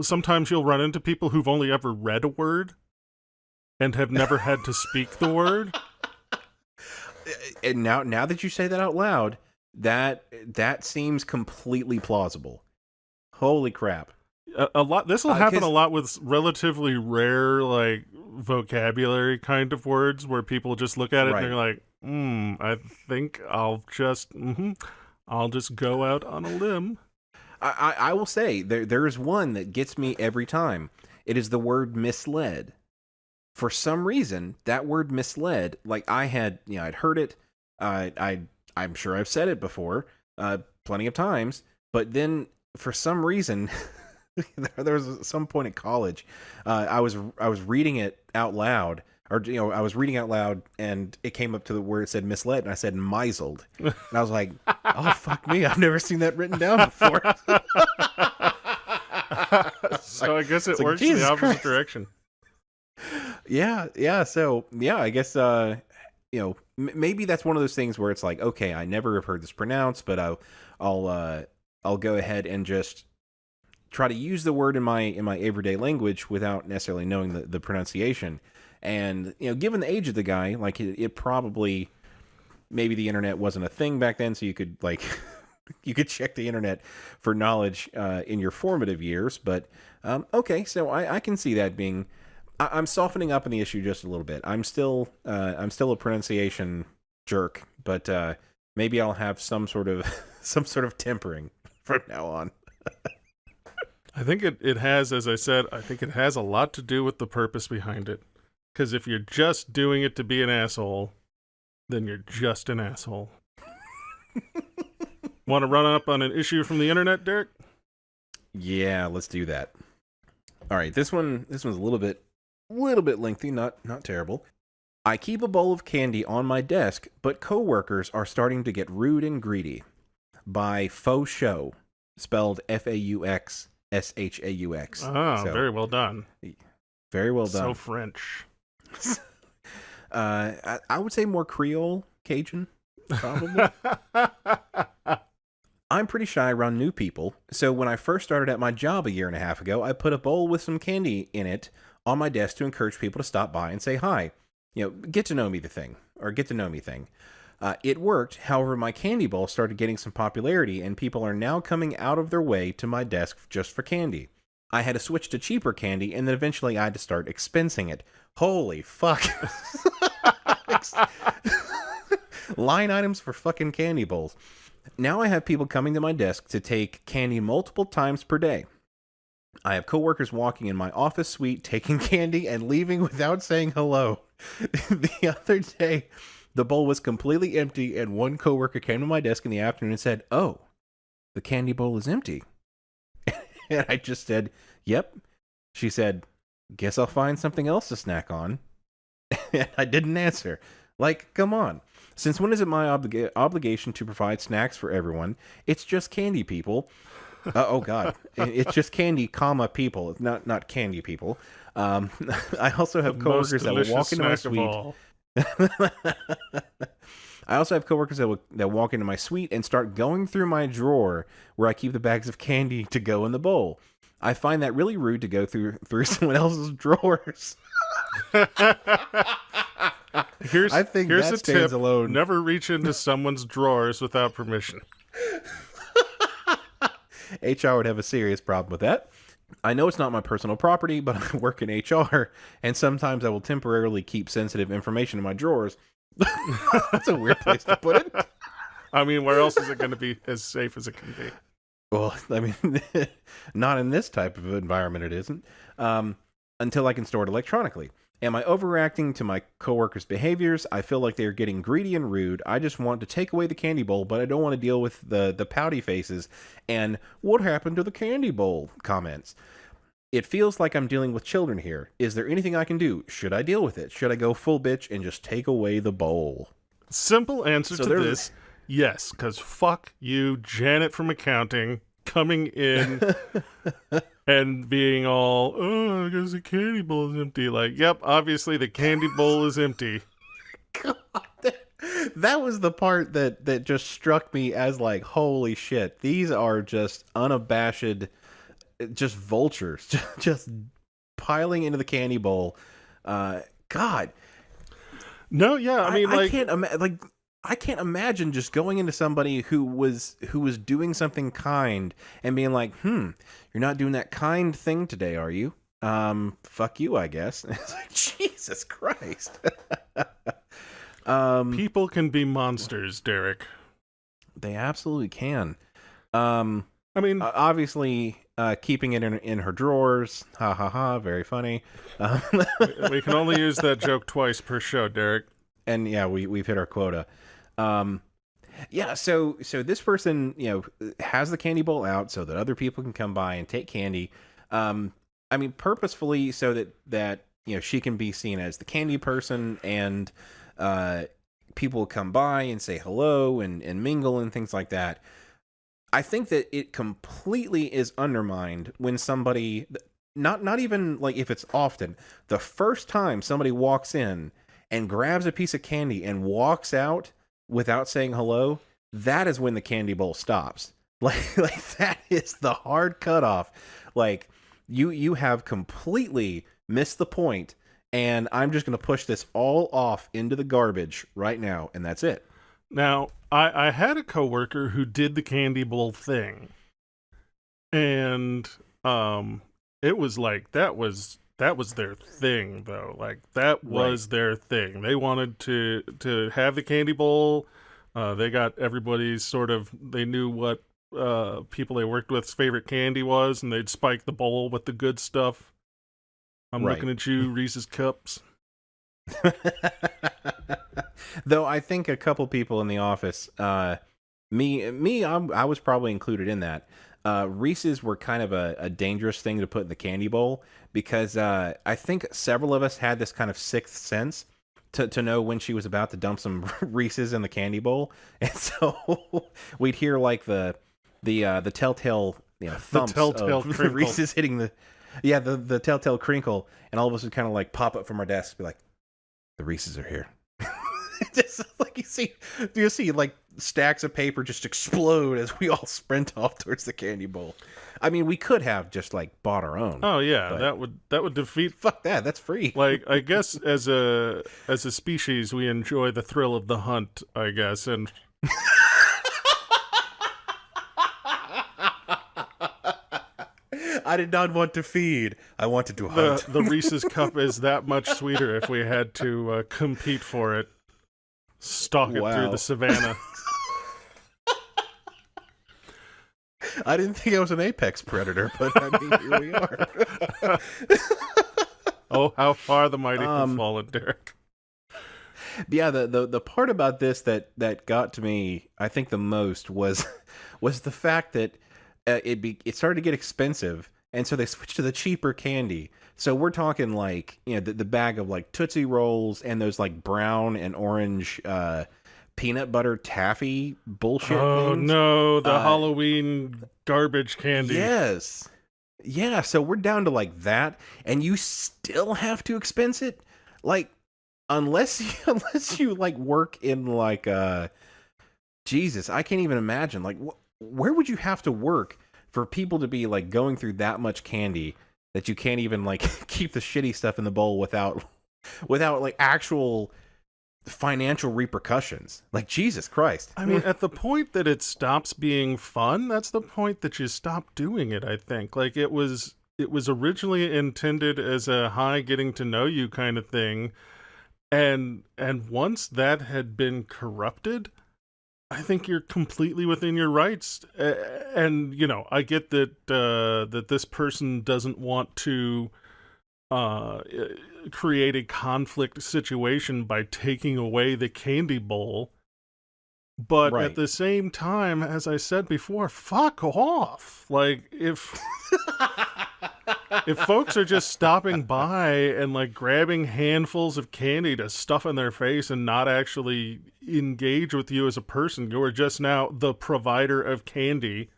[SPEAKER 1] sometimes you'll run into people who've only ever read a word and have never had to speak the word.
[SPEAKER 2] And now that you say that out loud, that seems completely plausible. Holy crap.
[SPEAKER 1] A lot. This will happen
[SPEAKER 2] 'cause-
[SPEAKER 1] a lot with relatively rare, like, vocabulary kind of words where people just look at it
[SPEAKER 2] Right.
[SPEAKER 1] and they're like, I think I'll just go out on a limb.
[SPEAKER 2] I will say there is one that gets me every time. It is the word misled. For some reason, that word misled, like I'd heard it. I'm sure I've said it before, plenty of times, but then for some reason, there was some point at college, I was reading it out loud, or I was reading out loud, and it came up to where it said misled, and I said misled, and I was like, oh fuck me, I've never seen that written down before.
[SPEAKER 1] So I guess it
[SPEAKER 2] It's like,
[SPEAKER 1] works in the
[SPEAKER 2] Jesus
[SPEAKER 1] opposite
[SPEAKER 2] Christ.
[SPEAKER 1] direction.
[SPEAKER 2] Yeah. So yeah, I guess maybe that's one of those things where it's like, okay, I never have heard this pronounced, but I'll go ahead and just try to use the word in my everyday language without necessarily knowing the pronunciation. And given the age of the guy, like it probably, maybe the internet wasn't a thing back then, so you could like you could check the internet for knowledge in your formative years. But okay, so I can see that being. I'm softening up on the issue just a little bit. I'm still a pronunciation jerk, but maybe I'll have some sort of tempering from now on.
[SPEAKER 1] I think it has, as I said, I think it has a lot to do with the purpose behind it. Because if you're just doing it to be an asshole, then you're just an asshole. Want to run up on an issue from the internet, Derek?
[SPEAKER 2] Yeah, let's do that. All right, this one's a little bit lengthy, not terrible. I keep a bowl of candy on my desk, but coworkers are starting to get rude and greedy. By Faux Show, spelled FAUXSHAUX.
[SPEAKER 1] Ah, very well done.
[SPEAKER 2] Very well
[SPEAKER 1] So
[SPEAKER 2] done.
[SPEAKER 1] French.
[SPEAKER 2] I would say more Creole, Cajun, probably. I'm pretty shy around new people, so when I first started at my job a year and a half ago, I put a bowl with some candy in it on my desk to encourage people to stop by and say hi. Get to know me thing. It worked, however, my candy bowl started getting some popularity, and people are now coming out of their way to my desk just for candy. I had to switch to cheaper candy, and then eventually I had to start expensing it. Holy fuck. Line items for fucking candy bowls. Now I have people coming to my desk to take candy multiple times per day. I have coworkers walking in my office suite, taking candy and leaving without saying hello. The other day, the bowl was completely empty, and one coworker came to my desk in the afternoon and said, "Oh, the candy bowl is empty." And I just said, "Yep." She said, "Guess I'll find something else to snack on." And I didn't answer. Like, come on. Since when is it my obligation to provide snacks for everyone? It's just candy, people. Oh, God. It's just candy, comma, people. Not candy, people. I also have coworkers that will walk into my suite. I also have coworkers that walk into my suite and start going through my drawer where I keep the bags of candy to go in the bowl. I find that really rude to go through someone else's drawers.
[SPEAKER 1] Here's
[SPEAKER 2] I think
[SPEAKER 1] here's
[SPEAKER 2] that
[SPEAKER 1] a
[SPEAKER 2] stands
[SPEAKER 1] tip:
[SPEAKER 2] alone.
[SPEAKER 1] never reach into someone's drawers without permission.
[SPEAKER 2] HR would have a serious problem with that. I know it's not my personal property, but I work in HR, and sometimes I will temporarily keep sensitive information in my drawers. That's a weird place to put it.
[SPEAKER 1] I mean, where else is it going to be as safe as it can be?
[SPEAKER 2] Well, I mean, not in this type of environment it isn't. Until I can store it electronically. Am I overreacting to my coworkers' behaviors? I feel like they are getting greedy and rude. I just want to take away the candy bowl, but I don't want to deal with the pouty faces and "what happened to the candy bowl" comments. It feels like I'm dealing with children here. Is there anything I can do? Should I deal with it? Should I go full bitch and just take away the bowl?
[SPEAKER 1] Simple answer to this: yes, because fuck you, Janet from accounting, coming in and being all, "Oh, because the candy bowl is empty." Like, yep, obviously the candy bowl is empty.
[SPEAKER 2] God, that was the part that just struck me as like, holy shit, these are just unabashed, just vultures, just piling into the candy bowl. God.
[SPEAKER 1] No, yeah, I mean,
[SPEAKER 2] I can't imagine just going into somebody who was doing something kind and being like, "You're not doing that kind thing today, are you? Fuck you, I guess." It's like, Jesus Christ.
[SPEAKER 1] people can be monsters, Derek.
[SPEAKER 2] They absolutely can.
[SPEAKER 1] I mean,
[SPEAKER 2] obviously, keeping it in her drawers. Ha ha ha. Very funny.
[SPEAKER 1] we can only use that joke twice per show, Derek.
[SPEAKER 2] And yeah, we've hit our quota. Yeah, so this person, has the candy bowl out so that other people can come by and take candy. I mean, purposefully so that she can be seen as the candy person, and people will come by and say hello and mingle and things like that. I think that it completely is undermined when somebody, not even like if it's often, the first time somebody walks in and grabs a piece of candy and walks out without saying hello, that is when the candy bowl stops. Like that is the hard cutoff. Like you have completely missed the point, and I'm just going to push this all off into the garbage right now, and that's it.
[SPEAKER 1] Now, I had a coworker who did the candy bowl thing, and it was like that was their thing, though. Like that was their thing. They wanted to have the candy bowl. They got everybody's they knew what people they worked with's favorite candy was, and they'd spike the bowl with the good stuff. I'm looking at you, Reese's Cups.
[SPEAKER 2] Though I think a couple people in the office, I was probably included in that. Reese's were kind of a dangerous thing to put in the candy bowl, because I think several of us had this kind of sixth sense to know when she was about to dump some Reese's in the candy bowl, and so we'd hear like the telltale thumps of Reese's hitting the telltale crinkle, and all of us would kind of like pop up from our desks, be like, "The Reese's are here." Just like you see like stacks of paper just explode as we all sprint off towards the candy bowl. I mean, we could have just like bought our own.
[SPEAKER 1] Oh yeah,
[SPEAKER 2] but
[SPEAKER 1] that would defeat.
[SPEAKER 2] fuck that. That's free.
[SPEAKER 1] Like, I guess as a species, we enjoy the thrill of the hunt, I guess, and
[SPEAKER 2] I did not want to feed. I wanted to hunt.
[SPEAKER 1] the Reese's cup is that much sweeter if we had to compete for it. Stalk it through the savannah.
[SPEAKER 2] I didn't think I was an apex predator, but I mean, here we are.
[SPEAKER 1] Oh, how far the mighty have fallen, Derek.
[SPEAKER 2] Yeah, the part about this that got to me, I think the most was the fact that it started to get expensive, and so they switched to the cheaper candy. So we're talking like, you know, the bag of like Tootsie Rolls and those like brown and orange peanut butter taffy bullshit
[SPEAKER 1] Oh
[SPEAKER 2] things.
[SPEAKER 1] no, the Halloween garbage candy.
[SPEAKER 2] Yes. Yeah, so we're down to like that, and you still have to expense it? Like, unless you like work in like Jesus, I can't even imagine. Like, where would you have to work for people to be like going through that much candy that you can't even like keep the shitty stuff in the bowl without like actual financial repercussions? Like, Jesus Christ.
[SPEAKER 1] I mean, at the point that it stops being fun, that's the point that you stop doing it, I think. Like, it was originally intended as a hi, getting to know you kind of thing. And once that had been corrupted, I think you're completely within your rights. And, you know, I get that that this person doesn't want to create a conflict situation by taking away the candy bowl. But
[SPEAKER 2] Right.
[SPEAKER 1] at the same time, as I said before, fuck off. Like, if folks are just stopping by and like grabbing handfuls of candy to stuff in their face and not actually engage with you as a person, you're just now the provider of candy,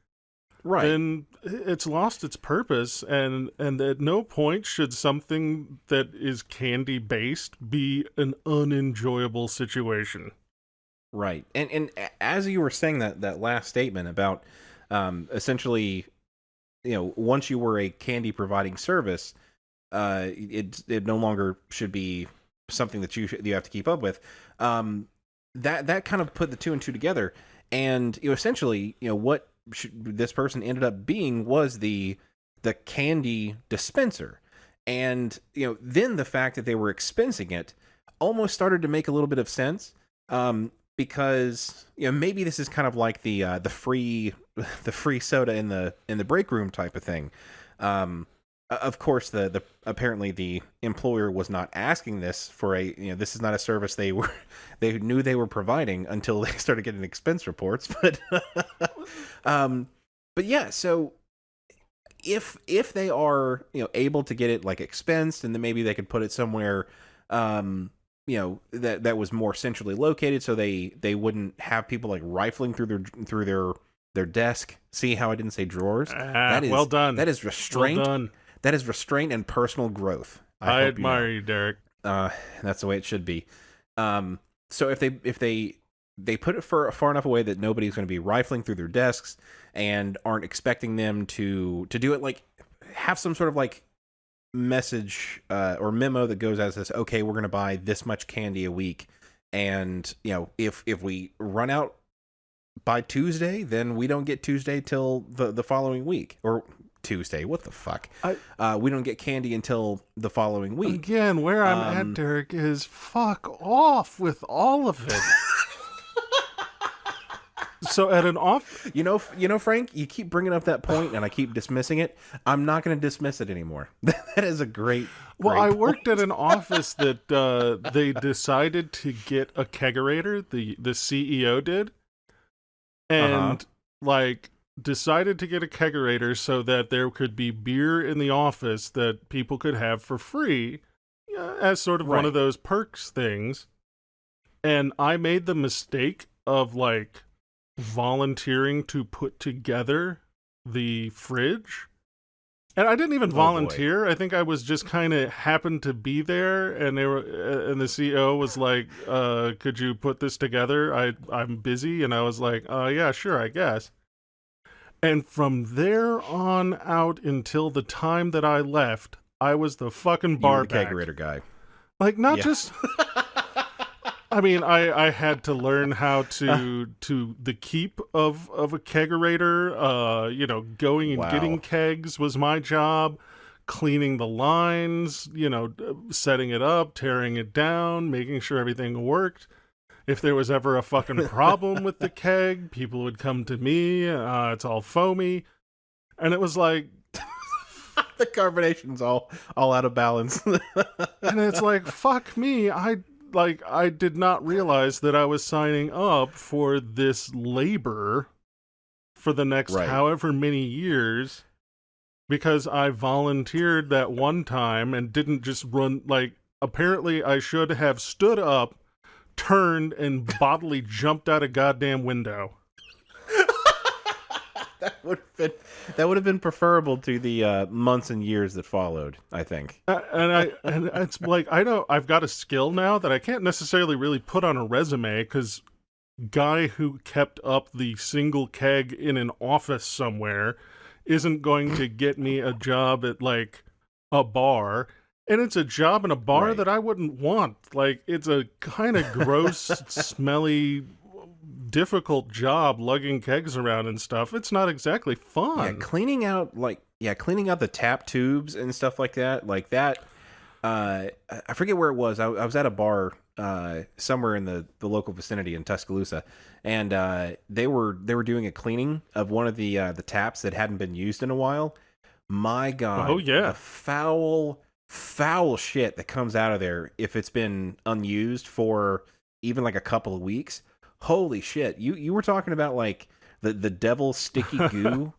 [SPEAKER 2] Right.
[SPEAKER 1] then it's lost its purpose. And at no point should something that is candy based be an unenjoyable situation.
[SPEAKER 2] Right. And as you were saying that last statement about essentially, you know, once you were a candy providing service, it no longer should be something that you have to keep up with. That kind of put the two and two together, and you know, essentially, you know, what this person ended up being was the candy dispenser, and you know, then the fact that they were expensing it almost started to make a little bit of sense. Because, you know, maybe this is kind of like the free soda in the break room type of thing. Of course, the apparently the employer was not asking this for a, you know, this is not a service they knew they were providing until they started getting expense reports. But yeah, so if they are, you know, able to get it like expensed, and then maybe they could put it somewhere, you know, that was more centrally located, so they wouldn't have people like rifling through their desk. See how I didn't say drawers? That is
[SPEAKER 1] well done.
[SPEAKER 2] That is restraint.
[SPEAKER 1] Well done.
[SPEAKER 2] That is restraint and personal growth.
[SPEAKER 1] I
[SPEAKER 2] hope
[SPEAKER 1] admire you, Derek.
[SPEAKER 2] That's the way it should be. So if they put it far enough away that nobody's going to be rifling through their desks and aren't expecting them to do it, like have some sort of like message or memo that goes as this: okay, we're going to buy this much candy a week, and you know, if we run out by Tuesday, then we don't get Tuesday till the following week. Or Tuesday, what the fuck? We don't get candy until the following week.
[SPEAKER 1] Again, where I'm at, Derek, is fuck off with all of it. So at an off,
[SPEAKER 2] you know, Frank, you keep bringing up that point, and I keep dismissing it. I'm not going to dismiss it anymore. That is a great.
[SPEAKER 1] I
[SPEAKER 2] point.
[SPEAKER 1] worked at an office that they decided to get a kegerator. The CEO did, and like decided to get a kegerator so that there could be beer in the office that people could have for free, as sort of one of those perks things. And I made the mistake of like volunteering to put together the fridge, And I didn't even
[SPEAKER 2] boy.
[SPEAKER 1] volunteer. I think I was just kind of happened to be there, and and the CEO was like, "Could you put this together? I'm busy," and I was like, "Yeah, sure, I guess." And from there on out until the time that I left, I was the fucking
[SPEAKER 2] You were the
[SPEAKER 1] barback.
[SPEAKER 2] kegerator guy.
[SPEAKER 1] Like, not
[SPEAKER 2] Yeah.
[SPEAKER 1] just. I mean, I had to learn how to the keep of a kegerator. You know, going and
[SPEAKER 2] Wow.
[SPEAKER 1] getting kegs was my job. Cleaning the lines, you know, setting it up, tearing it down, making sure everything worked. If there was ever a fucking problem with the keg, people would come to me. It's all foamy, and it was like,
[SPEAKER 2] The carbonation's all out of balance.
[SPEAKER 1] and it's like, fuck me. I did not realize that I was signing up for this labor for the next
[SPEAKER 2] Right.
[SPEAKER 1] however many years because I volunteered that one time and didn't just run. Like, apparently I should have stood up, turned, and bodily jumped out a goddamn window.
[SPEAKER 2] That would have been preferable to the months and years that followed, I think.
[SPEAKER 1] And it's like, I know I've got a skill now that I can't necessarily really put on a resume, because guy who kept up the single keg in an office somewhere isn't going to get me a job at like a bar. And it's a job in a bar
[SPEAKER 2] Right.
[SPEAKER 1] that I wouldn't want. Like, it's a kind of gross, smelly, difficult job lugging kegs around and stuff. It's not exactly fun.
[SPEAKER 2] Yeah, cleaning out the tap tubes and stuff like that. Like that, I forget where it was. I was at a bar somewhere in the local vicinity in Tuscaloosa, and they were doing a cleaning of one of the taps that hadn't been used in a while. My God,
[SPEAKER 1] Oh, yeah.
[SPEAKER 2] the foul shit that comes out of there if it's been unused for even like a couple of weeks. Holy shit! You were talking about like the devil sticky goo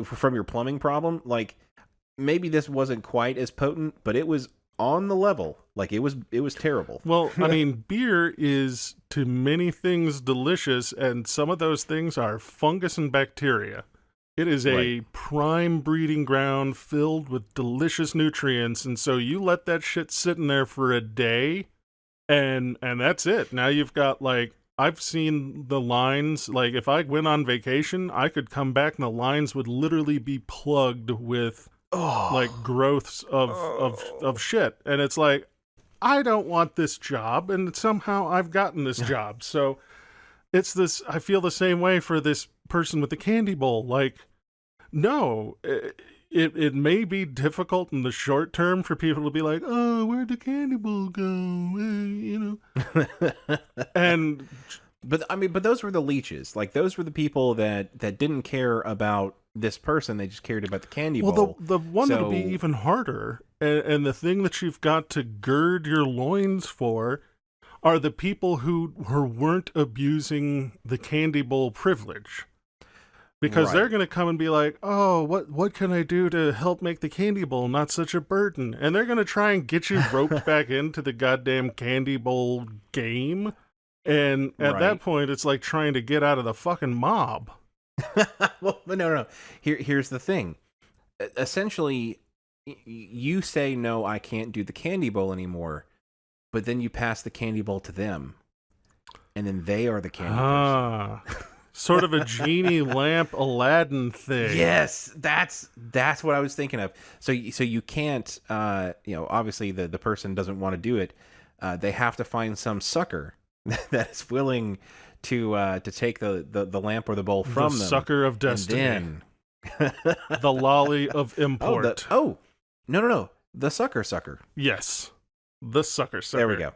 [SPEAKER 2] from your plumbing problem. Like, maybe this wasn't quite as potent, but it was on the level. Like, it was terrible.
[SPEAKER 1] Well, I mean, beer is to many things delicious, and some of those things are fungus and bacteria. It is a
[SPEAKER 2] Right.
[SPEAKER 1] prime breeding ground filled with delicious nutrients, and so you let that shit sit in there for a day, and that's it. Now you've got, like, I've seen the lines, like, if I went on vacation, I could come back and the lines would literally be plugged with, like, growths of shit. And it's like, I don't want this job, and somehow I've gotten this job. So it's this, I feel the same way for this person with the candy bowl. Like, no, it may be difficult in the short term for people to be like, oh, where'd the candy bowl go? You know? And
[SPEAKER 2] But I mean, but those were the leeches. Like, those were the people that didn't care about this person. They just cared about the candy bowl.
[SPEAKER 1] well, the one that'll be
[SPEAKER 2] So-
[SPEAKER 1] even harder, and the thing that you've got to gird your loins for are the people who weren't abusing the candy bowl privilege. Because they're
[SPEAKER 2] Right.
[SPEAKER 1] going to come and be like, oh, what can I do to help make the candy bowl not such a burden? And they're going to try and get you roped back into the goddamn candy bowl game. And at
[SPEAKER 2] Right.
[SPEAKER 1] that point, it's like trying to get out of the fucking mob.
[SPEAKER 2] Well, no. Here's the thing. Essentially, you say, no, I can't do the candy bowl anymore, but then you pass the candy bowl to them, and then they are the candy person.
[SPEAKER 1] Ah, sort of a genie lamp Aladdin thing.
[SPEAKER 2] Yes, that's what I was thinking of. So you can't, obviously the person doesn't want to do it. They have to find some sucker that is willing to take the lamp or the bowl from
[SPEAKER 1] the
[SPEAKER 2] them.
[SPEAKER 1] sucker of
[SPEAKER 2] And
[SPEAKER 1] destiny.
[SPEAKER 2] then,
[SPEAKER 1] The lolly of import.
[SPEAKER 2] No, the sucker.
[SPEAKER 1] Yes. The sucker.
[SPEAKER 2] There we go.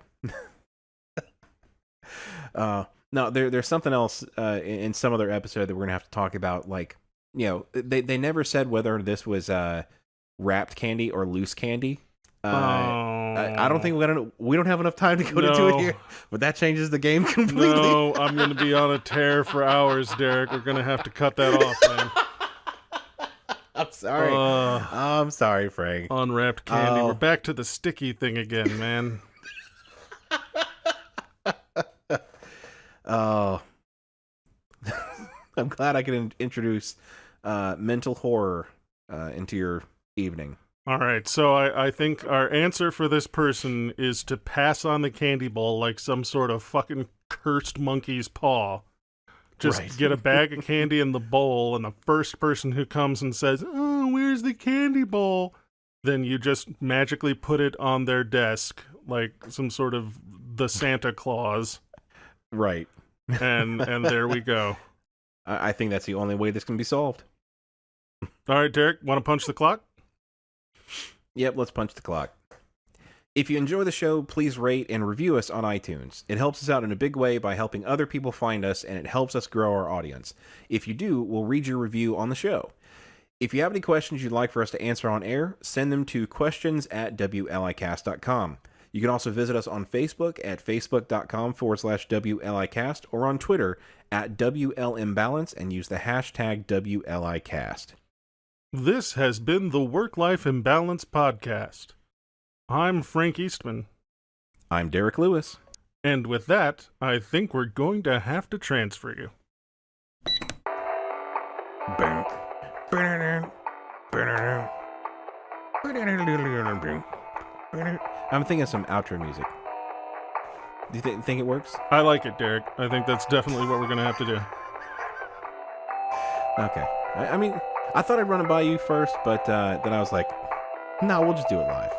[SPEAKER 2] No, there's something else in some other episode that we're gonna have to talk about. Like, they never said whether this was wrapped candy or loose candy. I don't think we don't have enough time to go into it here, but that changes the game completely.
[SPEAKER 1] No, I'm going to be on a tear for hours, Derek. We're going to have to cut that off, man.
[SPEAKER 2] I'm sorry. I'm sorry, Frank.
[SPEAKER 1] Unwrapped candy.
[SPEAKER 2] Oh.
[SPEAKER 1] We're back to the sticky thing again, man.
[SPEAKER 2] Oh, I'm glad I can introduce mental horror into your evening.
[SPEAKER 1] All right, so I think our answer for this person is to pass on the candy bowl like some sort of fucking cursed monkey's paw. Just
[SPEAKER 2] Right.
[SPEAKER 1] get a bag of candy in the bowl, and the first person who comes and says, "Oh, where's the candy bowl?" then you just magically put it on their desk like some sort of the Santa Claus.
[SPEAKER 2] Right.
[SPEAKER 1] And there we go.
[SPEAKER 2] I think that's the only way this can be solved.
[SPEAKER 1] All right, Derek, want to punch the clock?
[SPEAKER 2] Yep, let's punch the clock. If you enjoy the show, please rate and review us on iTunes. It helps us out in a big way by helping other people find us, and it helps us grow our audience. If you do, we'll read your review on the show. If you have any questions you'd like for us to answer on air, send them to questions@WLIcast.com. You can also visit us on Facebook at facebook.com/WLIcast or on Twitter at WLImbalance and use the hashtag WLIcast.
[SPEAKER 1] This has been the Work-Life Imbalance Podcast. I'm Frank Eastman.
[SPEAKER 2] I'm Derek Lewis.
[SPEAKER 1] And with that, I think we're going to have to transfer you.
[SPEAKER 2] I'm thinking of some outro music. Do you think it works?
[SPEAKER 1] I like it, Derek. I think that's definitely what we're going to have to do.
[SPEAKER 2] Okay. I mean, I thought I'd run it by you first, but then I was like, no, we'll just do it live.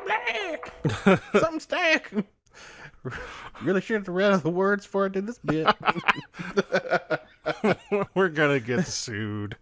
[SPEAKER 2] Black. Something stack. Really should have read the words for it in this bit.
[SPEAKER 1] We're going to get sued.